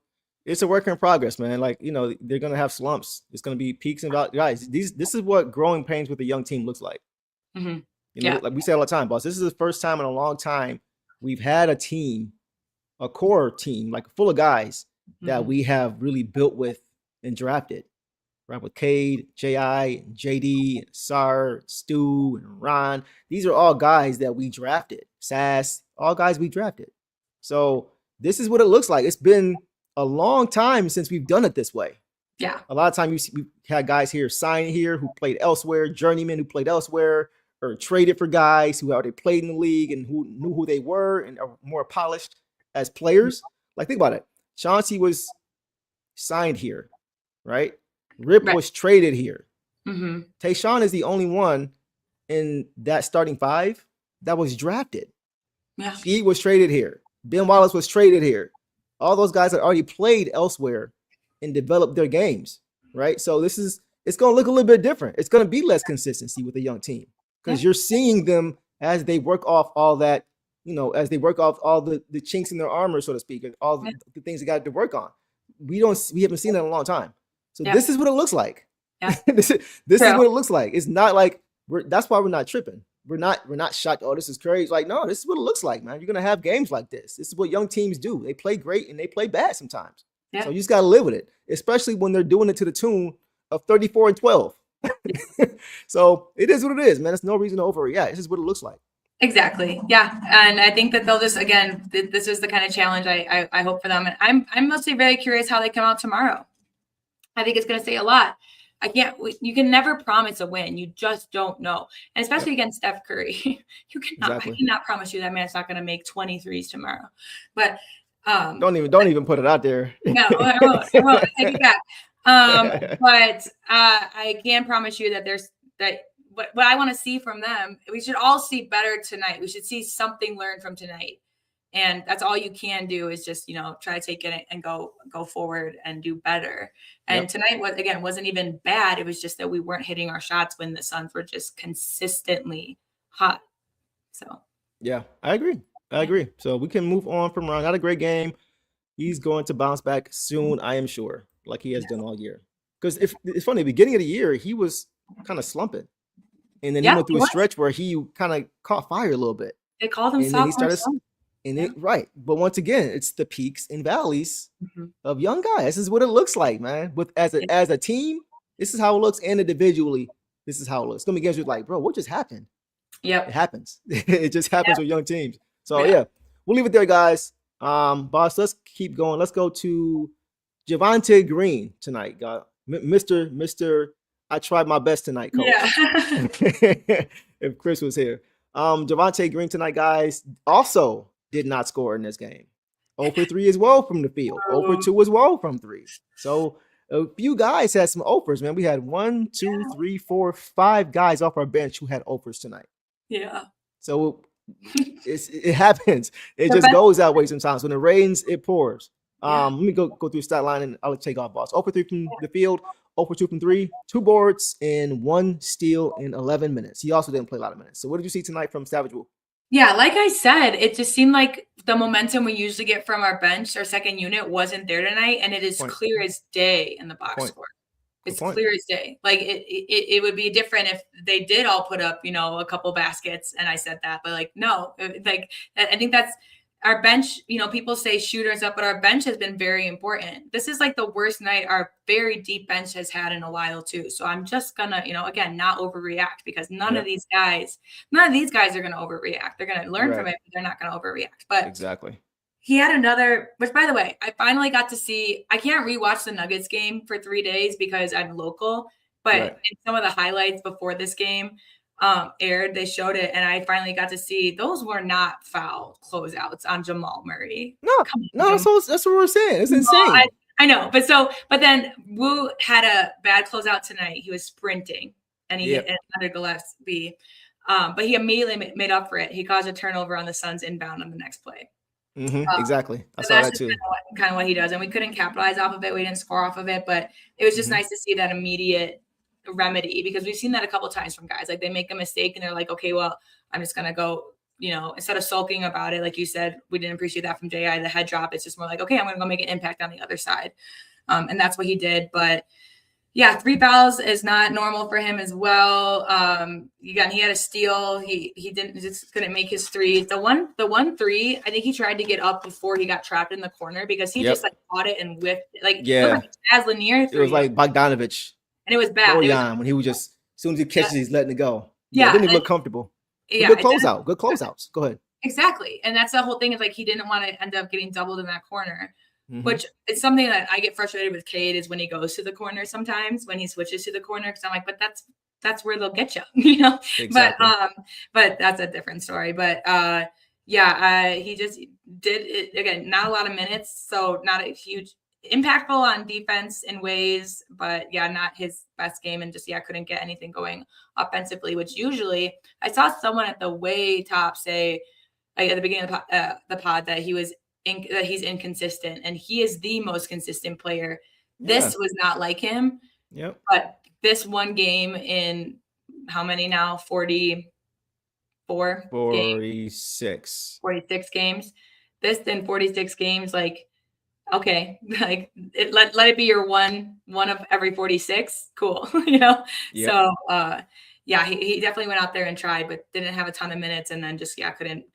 it's a work in progress, man. Like they're gonna have slumps. It's gonna be peaks and valleys. Guys, this is what growing pains with a young team looks like. Like we say all the time, boss. This is the first time in a long time we've had a team, a core team, like full of guys that we have really built with and drafted. Right, with Cade, J.I., JD, Sar, Stu, and Ron. These are all guys that we drafted. Sass, all guys we drafted. So this is what it looks like. It's been a long time since we've done it this way. Yeah. A lot of times we've had guys here sign here who played elsewhere, journeymen who played elsewhere, or traded for guys who already played in the league and who knew who they were and are more polished as players. Like, think about it. Chauncey was signed here, right? Rip was traded here. Tayshaun is the only one in that starting 5 that was drafted. Yeah. He was traded here. Ben Wallace was traded here. All those guys that already played elsewhere and developed their games, right? So it's going to look a little bit different. It's going to be less consistency with a young team because you're seeing them as they work off all that, as they work off all the chinks in their armor, so to speak, and all the things they got to work on. We haven't seen that in a long time. So this is what it looks like. Yeah. this is what it looks like. It's not like that's why we're not tripping. We're not shocked. Oh, this is crazy. Like, no, this is what it looks like, man. You're gonna have games like this. This is what young teams do. They play great and they play bad sometimes. Yeah. So you just gotta live with it, especially when they're doing it to the tune of 34 and 12. So it is what it is, man. There's no reason to overreact. This is what it looks like. Exactly. Yeah. And I think that they'll just, again, this is the kind of challenge I hope for them. And I'm mostly very curious how they come out tomorrow. I think it's going to say a lot. You can never promise a win. You just don't know. And especially against Steph Curry, I cannot promise you that man's not going to make 23s tomorrow. But don't even put it out there. No, I won't. Take it back. But I can promise you that what I want to see from them, we should all see better tonight. We should see something learned from tonight. And that's all you can do is just, try to take it and go forward and do better. And tonight wasn't even bad. It was just that we weren't hitting our shots when the Suns were just consistently hot. So, yeah, I agree. So we can move on from Ron. Had a great game. He's going to bounce back soon, I am sure, like he has done all year. Because it's funny, beginning of the year, he was kind of slumping. And then he went through a stretch where he kind of caught fire a little bit. They called him sophomore. Right. But once again, it's the peaks and valleys of young guys. This is what it looks like, man. As a team, this is how it looks. And individually, this is how it looks. It's going to be games with like, bro, what just happened? Yeah. It happens. It just happens with young teams. So, we'll leave it there, guys. Boss, let's keep going. Let's go to Javonte Green tonight, God. Mr. I tried my best tonight, coach. Yeah. If Chris was here. Javonte Green tonight, guys, also did not score in this game. 0 for 3 as well from the field. 0 for 2 as well from 3. So a few guys had some offers, man. We had 1, 2, 3, 4, 5 guys off our bench who had offers tonight. Yeah. So it happens. It just goes that way sometimes. When it rains, it pours. Let me go through stat line and I'll take off, boss. 0 for 3 from the field, 0 for 2 from 3, 2 boards, and 1 steal in 11 minutes. He also didn't play a lot of minutes. So what did you see tonight from Savage Wolf? Yeah, like I said, it just seemed like the momentum we usually get from our bench, our second unit, wasn't there tonight, and it is Point. clear as day in the box Point. score. Good It's point. clear as day. Like it would be different if they did all put up, a couple baskets, and I said that, but like no, like I think that's our bench. People say shooters up, but our bench has been very important. This is like the worst night our very deep bench has had in a while too. So I'm just gonna, again, not overreact because none of these guys are gonna overreact. They're gonna learn from Right. it, but they're not gonna overreact. But Exactly. he had another, which by the way, I finally got to see. I can't rewatch the Nuggets game for 3 days because I'm local, but Right. in some of the highlights before this game aired, they showed it, and I finally got to see those were not foul closeouts on Jamal Murray. No, Come on, no, Jamal. that's what we're saying. It's No, insane. I know, but then Wu had a bad closeout tonight. He was sprinting, and he hit under Gillespie, but he immediately made up for it. He caused a turnover on the Suns inbound on the next play. Exactly. I So saw that's that just too. kind of what he does, and we couldn't capitalize off of it. We didn't score off of it, but it was just nice to see that immediate remedy because we've seen that a couple of times from guys. Like they make a mistake and they're like, okay, well, I'm just gonna go. Instead of sulking about it, like you said, we didn't appreciate that from Ji. The head drop. It's just more like, okay, I'm gonna go make an impact on the other side, and that's what he did. But yeah, 3 fouls is not normal for him as well. Again, he had a steal. He just couldn't make his threes. The one three, I think he tried to get up before he got trapped in the corner because he just like caught it and whipped it. Like it looked like Jazz Lanier It was like Bogdanovich. And it was bad. Bojan, when he was just as soon as he catches, he's letting it go. Yeah, it didn't even look comfortable. Yeah, good closeout. Good closeouts. Go ahead. Exactly, and that's the whole thing. Is like he didn't want to end up getting doubled in that corner. Which is something that I get frustrated with Cade is when he goes to the corner sometimes when he switches to the corner because I'm like, but that's where they'll get you, Exactly. But that's a different story. But he just did it again. Not a lot of minutes, so not a huge impactful on defense in ways, but not his best game and just couldn't get anything going offensively. Which usually I saw someone at the way top say at the beginning of the pod that he was. That he's inconsistent and he is the most consistent player. This was not like him. Yep. But this one game in how many now? 44? 46. 46 games. This in 46 games, like, okay, like let it be your one of every 46. Cool. Yep. So he definitely went out there and tried, but didn't have a ton of minutes and then just couldn't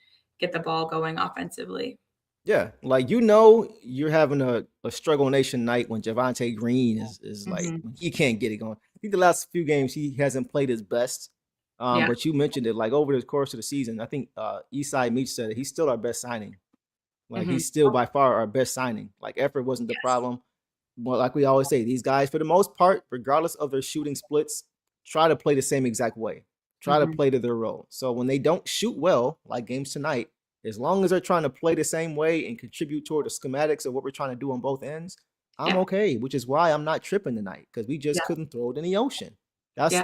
get the ball going offensively. Yeah, like you're having a struggle nation night when Javonte Green is like he can't get it going. I think the last few games he hasn't played his best. But you mentioned it like over the course of the season. I think Eastside Meach said it, he's still our best signing. Like he's still by far our best signing. Like effort wasn't the problem. But like we always say, these guys for the most part, regardless of their shooting splits, try to play the same exact way. Try to play to their role. So when they don't shoot well, like games tonight, as long as they're trying to play the same way and contribute toward the schematics of what we're trying to do on both ends, I'm okay, which is why I'm not tripping tonight because we just couldn't throw it in the ocean. That's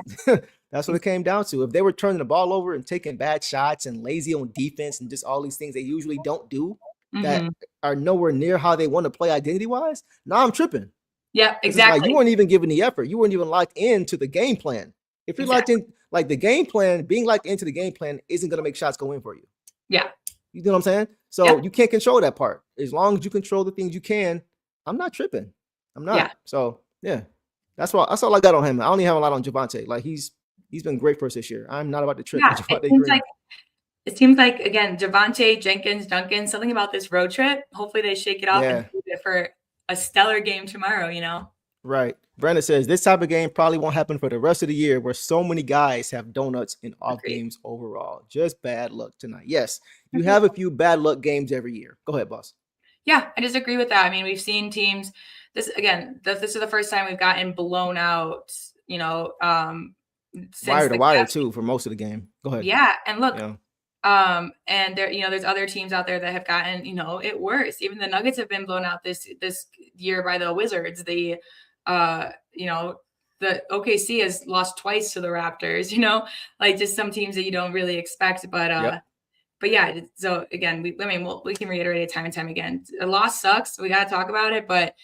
that's what it came down to. If they were turning the ball over and taking bad shots and lazy on defense and just all these things they usually don't do that are nowhere near how they want to play identity-wise, now I'm tripping. Yeah, exactly. Like you weren't even giving the effort. You weren't even locked into the game plan. If you're locked in, like the game plan, being locked into the game plan isn't going to make shots go in for you. Yeah. You know what I'm saying? So you can't control that part. As long as you control the things you can, I'm not tripping. I'm not. So that's all I got on him. I only have a lot on Javonte. Like he's been great for us this year. I'm not about to trip. It seems like again, Javonte, Jenkins, Duncan, something about this road trip. Hopefully they shake it off and do it for a stellar game tomorrow, Right. Brandon says this type of game probably won't happen for the rest of the year where so many guys have donuts in off games overall. Just bad luck tonight. Yes, you have a few bad luck games every year. Go ahead, boss. Yeah, I just agree with that. I mean, we've seen teams this is the first time we've gotten blown out, wire to wire too for most of the game. Go ahead. Yeah. And look, and there, there's other teams out there that have gotten, it worse. Even the Nuggets have been blown out this year by the Wizards. The OKC has lost twice to the Raptors, like just some teams that you don't really expect. But yeah, so again, we can reiterate it time and time again. A loss sucks. We got to talk about it, but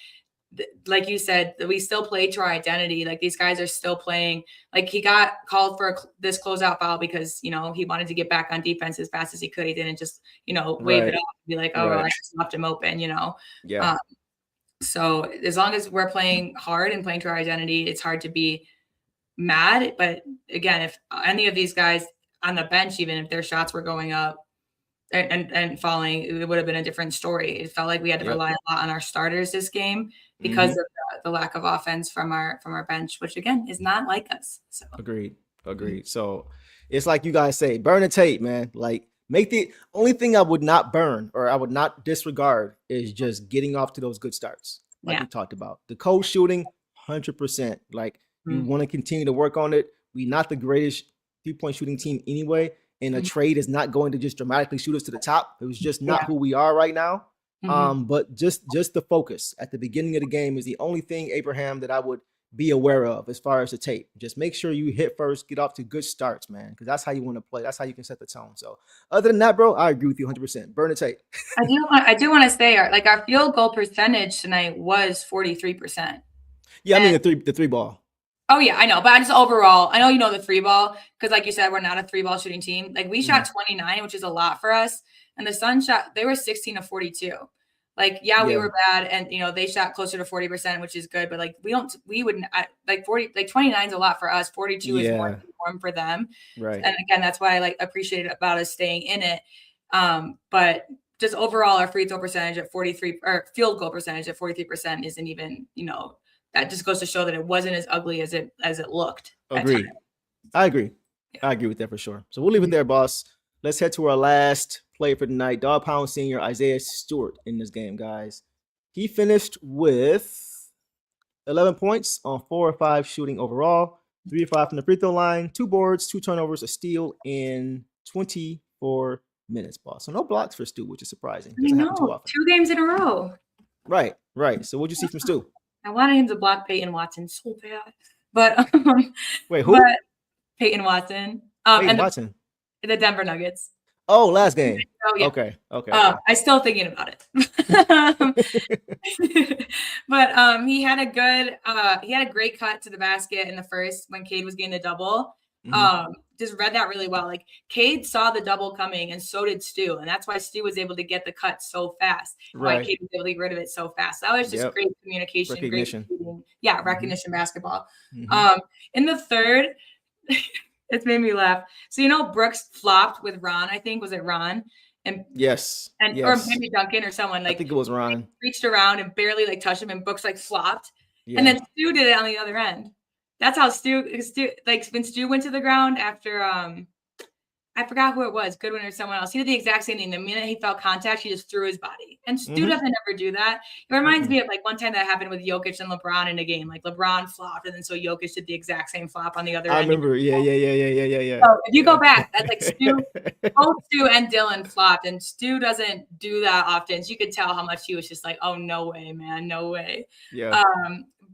like you said, we still play to our identity. Like these guys are still playing. Like he got called for this closeout foul because, you know, he wanted to get back on defense as fast as he could. He didn't just, you know, wave it Right. off and be like, oh, Right. I just left him open, you know? Yeah. So as long as we're playing hard and playing to our identity, it's hard to be mad. But again, if any of these guys on the bench, even if their shots were going up and falling, it would have been a different story. It felt like we had to rely a lot on our starters this game because of the lack of offense from our bench, which again is not like us. So Agreed. So it's like you guys say, burn the tape, man. Like make the only thing I would not burn or I would not disregard is just getting off to those good starts. Like we talked about. The cold shooting, 100%. Like we want to continue to work on it. We're not the greatest 3-point shooting team anyway. And a trade is not going to just dramatically shoot us to the top. It was just not who we are right now. But just the focus at the beginning of the game is the only thing, Abraham, that I would be aware of as far as the tape. Just make sure you hit first, get off to good starts, man, because that's how you want to play. That's how you can set the tone. So other than that, bro, I agree with you 100%. Burn the tape. I do want to say our field goal percentage tonight was 43%. Yeah, I mean the three ball. Oh yeah, I know, but I just overall, I know you know the 3-ball because, like you said, we're not a 3-ball shooting team. Like we shot 29, which is a lot for us, and the Suns they were 16 of 42. Like we were bad, and you know they shot closer to 40%, which is good. But like we wouldn't like 29 is a lot for us. 42 is more important for them, right? And again, that's why I like appreciate it about us staying in it. But just overall, our free throw percentage at 43 or field goal percentage at 43% isn't even, you know. That just goes to show that it wasn't as ugly as it looked. Agreed. I agree. Yeah. I agree with that for sure. So we'll leave it there, boss. Let's head to our last play for tonight. Dog Pound Senior Isaiah Stewart in this game, guys. He finished with 11 points on 4 or 5 shooting overall, 3 or 5 from the free throw line, 2 boards, 2 turnovers, a steal in 24 minutes, boss. So no blocks for Stu, which is surprising. Doesn't happen too often. 2 games in a row. Right. So what'd you see from Stu? I wanted him to block Peyton Watson so bad. But wait, who? But Peyton Watson. Peyton Watson. The Denver Nuggets. Oh, last game. Oh, yeah. Okay. I'm still thinking about it. But he had a great cut to the basket in the first when Cade was getting the double. Just read that really well. Like Cade saw the double coming, and so did Stu, and that's why Stu was able to get the cut so fast. Right. Why Cade was able to get rid of it so fast. That was just great communication, recognition. Great shooting. Yeah, recognition basketball. In the third, it's made me laugh. So you know, Brooks flopped with Ron. I think was it Ron? And yes, or maybe Duncan or someone. Like I think it was Ron. Reached around and barely like touched him, and Brooks like flopped, and then Stu did it on the other end. That's how Stu like when Stu went to the ground after I forgot who it was, Goodwin or someone else. He did the exact same thing. The minute he felt contact, he just threw his body. And Stu doesn't ever do that. It reminds me of like one time that happened with Jokic and LeBron in a game. Like LeBron flopped, and then so Jokic did the exact same flop on the other end. I remember. Yeah. So if you go back, that's like both Stu and Dylan flopped, and Stu doesn't do that often. So you could tell how much he was just like, oh, no way, man, no way. Yeah.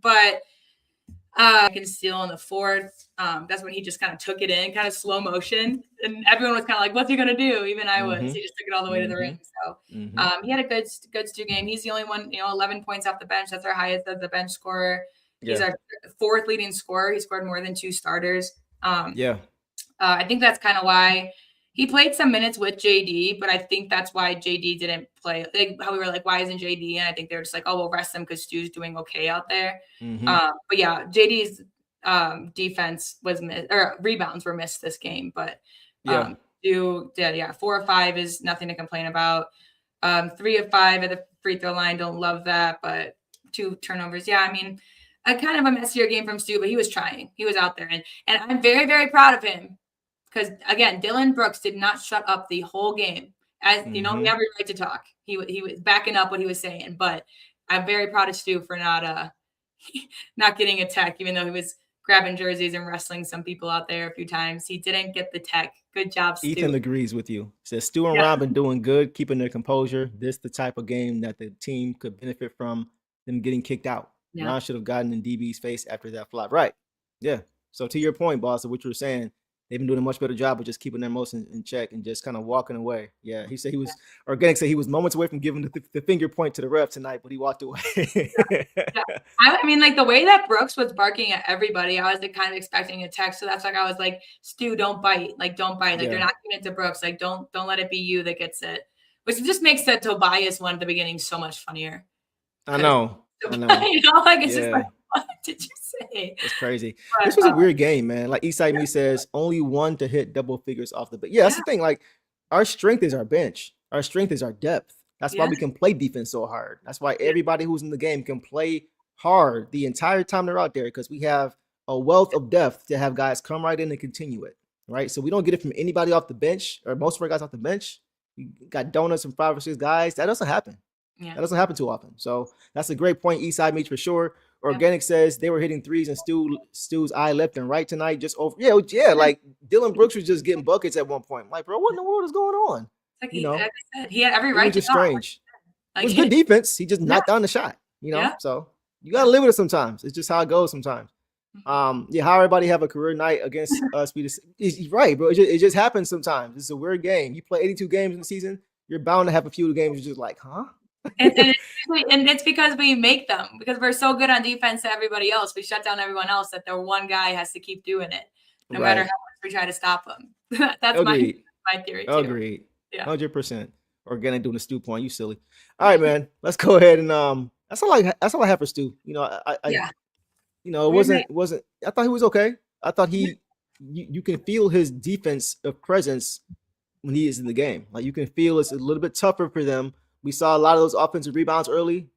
But can steal in the fourth. That's when he just kind of took it in, kind of slow motion, and everyone was kind of like, "What's he gonna do?" Even I was. He just took it all the way to the ring. So he had a good Stu game. He's the only one, 11 points off the bench. That's our highest of the bench scorer. He's our 4th leading scorer. He scored more than 2 starters. I think that's kind of why he played some minutes with JD, but I think that's why JD didn't play. Like how we were like, why isn't JD? And I think they're just like, oh, we'll rest him because Stu's doing okay out there. But yeah, JD's defense was rebounds were missed this game, but Stu did 4 or 5 is nothing to complain about. 3 of 5 at the free throw line, don't love that, but 2 turnovers. Yeah, I mean, a kind of a messier game from Stu, but he was trying. He was out there, and I'm very, very proud of him. Because again, Dylan Brooks did not shut up the whole game. As you know, he had every right to talk. He was backing up what he was saying. But I'm very proud of Stu for not getting a tech, even though he was grabbing jerseys and wrestling some people out there a few times. He didn't get the tech. Good job, Stu. Ethan agrees with you. Says Stu and Ron been doing good, keeping their composure. This the type of game that the team could benefit from them getting kicked out. Ron should have gotten in DB's face after that flop. Right. Yeah. So to your point, boss, of what you were saying, they've been doing a much better job of just keeping their emotions in check and just kind of walking away. Yeah, he said he was Organic said he was moments away from giving the finger point to the ref tonight, but he walked away. Yeah. I mean, like the way that Brooks was barking at everybody, I was like kind of expecting a text. So that's like I was like, Stu, don't bite. Like, don't bite. Like they're not giving it to Brooks. Like, don't let it be you that gets it. Which just makes the Tobias one at the beginning so much funnier. I know. You know, like it's just like, what did you say? It's crazy. But, this was a weird game, man. Like Eastside Me says, only one to hit double figures off the bench. Yeah, that's the thing. Like our strength is our bench. Our strength is our depth. That's why we can play defense so hard. That's why everybody who's in the game can play hard the entire time they're out there, because we have a wealth of depth to have guys come right in and continue it. Right. So we don't get it from anybody off the bench, or most of our guys off the bench. You got donuts from 5 or 6 guys. That doesn't happen. That doesn't happen too often. So that's a great point. Eastside Meach for sure. Organic says they were hitting threes and Stu's eye left and right tonight. Just over. Yeah. Like Dylan Brooks was just getting buckets at one point. I'm like, bro, what in the world is going on? Like he had every right. It was just strange. It was good defense. He just knocked down the shot. So you gotta live with it sometimes. It's just how it goes sometimes. How everybody have a career night against us. He's right, bro. It just happens sometimes. It's a weird game. You play 82 games in the season, you're bound to have a few games you're just like, huh? and it's because we make them, because we're so good on defense to everybody else. We shut down everyone else that the one guy has to keep doing it, no matter how much we try to stop him. That's my theory too. Agreed. 100%. Organic doing the Stu point. You silly. All right, man. Let's go ahead and that's all I have for Stu. It wasn't. I thought he was okay. I thought you can feel his defense of presence when he is in the game. Like you can feel it's a little bit tougher for them. We saw a lot of those offensive rebounds early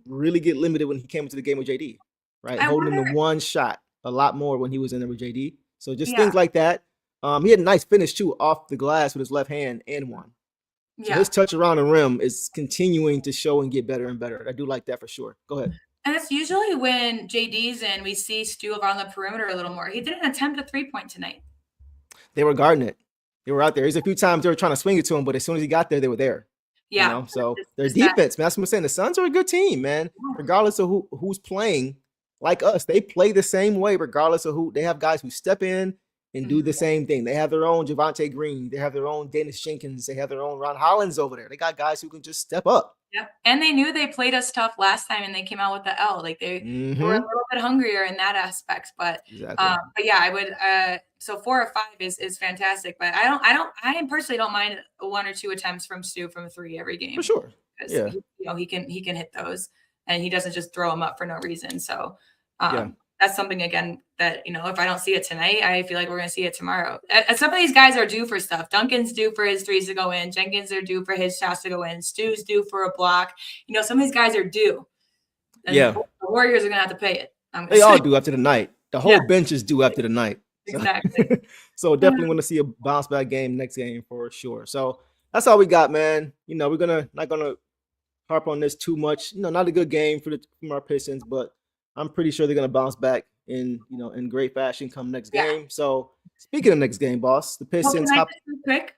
really get limited when he came into the game with JD, right? Holding him to one shot a lot more when he was in there with JD. So just things like that. He had a nice finish too off the glass with his left hand and one. So his touch around the rim is continuing to show and get better and better. I do like that for sure. Go ahead. And it's usually when JD's in, we see Stu around the perimeter a little more. He didn't attempt a 3-point tonight. They were guarding it. They were out there. There's a few times they were trying to swing it to him, but as soon as he got there, they were there. Yeah. So their defense, man, that's what I'm saying. The Suns are a good team, man. Regardless of who's playing like us, they play the same way, regardless of who. They have guys who step in and do the same thing. They have their own Javante Green. They have their own Dennis Jenkins. They have their own Ron Hollins over there. They got guys who can just step up. Yeah. And they knew they played us tough last time and they came out with the L. Like they were a little bit hungrier in that aspect. But I would so 4 or 5 is fantastic. But I personally don't mind 1 or 2 attempts from Stu from 3 every game. For sure. Yeah. He can hit those and he doesn't just throw them up for no reason. So that's something, again, that, if I don't see it tonight, I feel like we're going to see it tomorrow. Some of these guys are due for stuff. Duncan's due for his threes to go in. Jenkins are due for his shots to go in. Stu's due for a block. Some of these guys are due. And the Warriors are going to have to pay it. They all do after the night. The whole bench is due after the night. Exactly. So definitely want to see a bounce back game next game for sure. So that's all we got, man. We're not gonna harp on this too much. Not a good game from our Pistons, but I'm pretty sure they're gonna bounce back in great fashion come next game. So speaking of next game, boss, the Pistons. Real quick.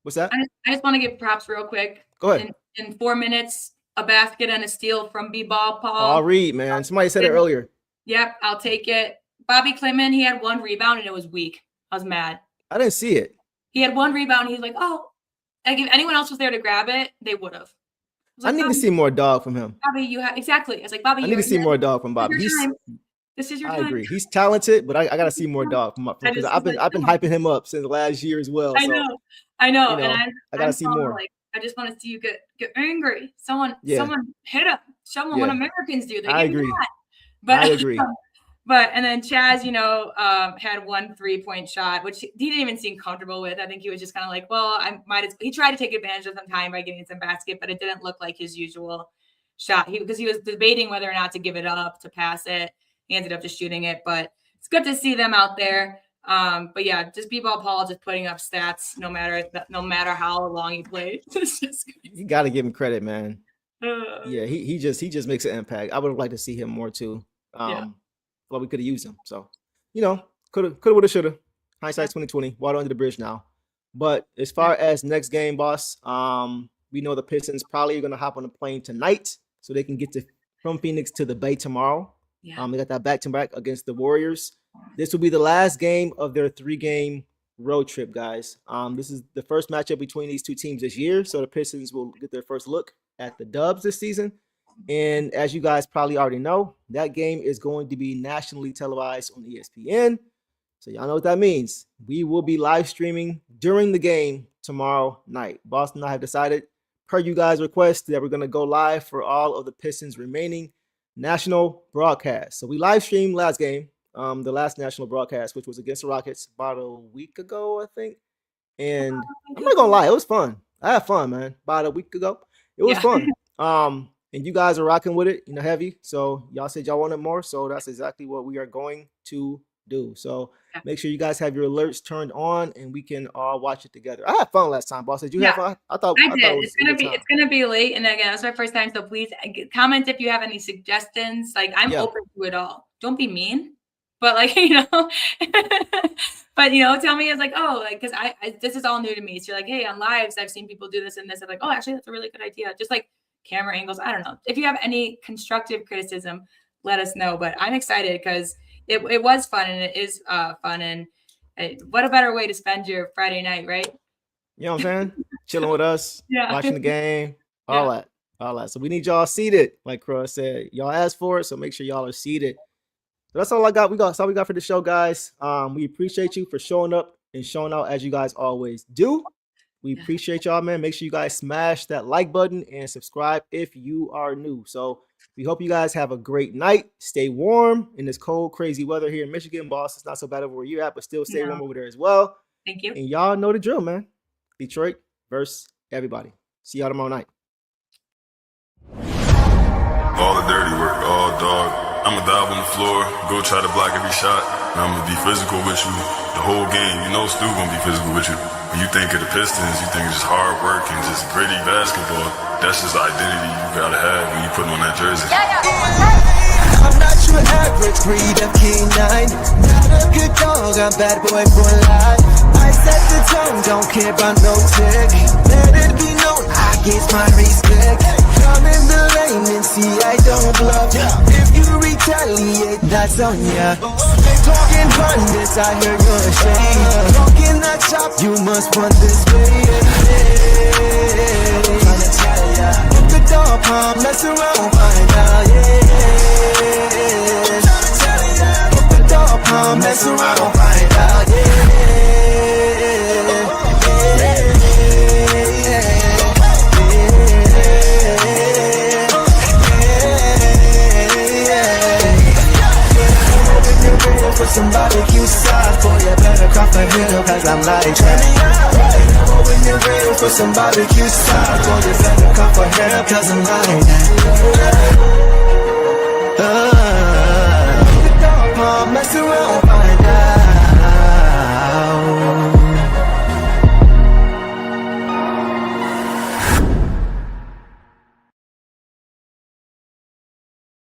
What's that? I just want to give props real quick. Go ahead. In 4 minutes, a basket and a steal from B-Ball Paul. I'll read, man. Somebody said it earlier. Yep, I'll take it. Bobby Clement, he had 1 rebound and it was weak. I was mad. I didn't see it. He had 1 rebound. He's like, oh, like if anyone else was there to grab it, they would have. I need to see more dog from him. Bobby, exactly. It's like, Bobby, I need to see more dog from Bobby. This is your time. I agree. He's talented, but I got to see more dog from because I've been hyping him up since last year as well. I know. And I got to see more. Like, I just want to see you get angry. Someone hit him. Show them what Americans do. I agree. But I agree. And then Chaz, had 1 3-point shot, which he didn't even seem comfortable with. I think he was just kind of like, well, he tried to take advantage of some time by getting some basket, but it didn't look like his usual shot. Because he was debating whether or not to give it up, to pass it. He ended up just shooting it, but it's good to see them out there. But yeah, just B-Ball Paul just putting up stats no matter how long he played. You got to give him credit, man. He just makes an impact. I would have liked to see him more too. Well, we could have used him. So, could have, would have, should have. Hindsight 2020. Water under the bridge now. But as far as next game, boss, we know the Pistons probably are going to hop on a plane tonight so they can get from Phoenix to the Bay tomorrow. Yeah. They got that back-to-back against the Warriors. This will be the last game of their 3-game road trip, guys. This is the first matchup between these two teams this year, so the Pistons will get their first look at the Dubs this season. And as you guys probably already know, that game is going to be nationally televised on ESPN. So y'all know what that means. We will be live streaming during the game tomorrow night. Boston and I have decided, per you guys' request, that we're going to go live for all of the Pistons' remaining national broadcasts. So we live streamed last game, the last national broadcast, which was against the Rockets about a week ago, I think. And I'm not gonna lie, it was fun. I had fun, man. About a week ago, it was fun. And you guys are rocking with it, heavy. So y'all said y'all wanted more, so that's exactly what we are going to do. So make sure you guys have your alerts turned on, and we can all watch it together. I had fun last time, boss. Did you have fun? I thought I did. It's gonna be late, and again, it's my first time, so please comment if you have any suggestions. Like, I'm open to it all. Don't be mean, but like but tell me it's like, oh, like, because I this is all new to me. So you're like, hey, on lives, I've seen people do this and this. I'm like, oh, actually, that's a really good idea. Just like camera angles. I don't know. If you have any constructive criticism, let us know. But I'm excited because it was fun, and it is fun. And what a better way to spend your Friday night, right? You know what I'm saying? Chilling with us, watching the game, all that. So we need y'all seated, like Cross said. Y'all asked for it, so make sure y'all are seated. So that's all I got. That's all we got for the show, guys. We appreciate you for showing up and showing out as you guys always do. We appreciate y'all, man. Make sure you guys smash that like button and subscribe if you are new. So we hope you guys have a great night. Stay warm in this cold, crazy weather here in Michigan. Boss, it's not so bad over where you're at, but still stay warm over there as well. Thank you. And y'all know the drill, man. Detroit versus everybody. See y'all tomorrow night. All the dirty work, all dog. I'ma dive on the floor, go try to block every shot. And I'ma be physical with you the whole game. You know Stu gonna be physical with you. When you think of the Pistons, you think it's just hard work and just gritty basketball. That's just the identity you gotta have when you put on that jersey. I'm not your average breed of canine. Not a good dog, I'm bad boy for life. I set the tone, don't care about no tick. Let it be known, I get my respect. Come in the lane and see I don't bluff. If you retaliate, that's on ya. Talking pundits, I hear your shade. Talking that chop, you must run this way. Tryna tell ya, if the dog palm, mess around, find out, Tryna tell ya, if the dog palm, mess around, find out, For some barbecue sauce, boy, you better come for real, cause I'm like that. When you're ready for some barbecue sauce, boy, you better come for real, cause I'm like that. The dog mom, mess around, find out.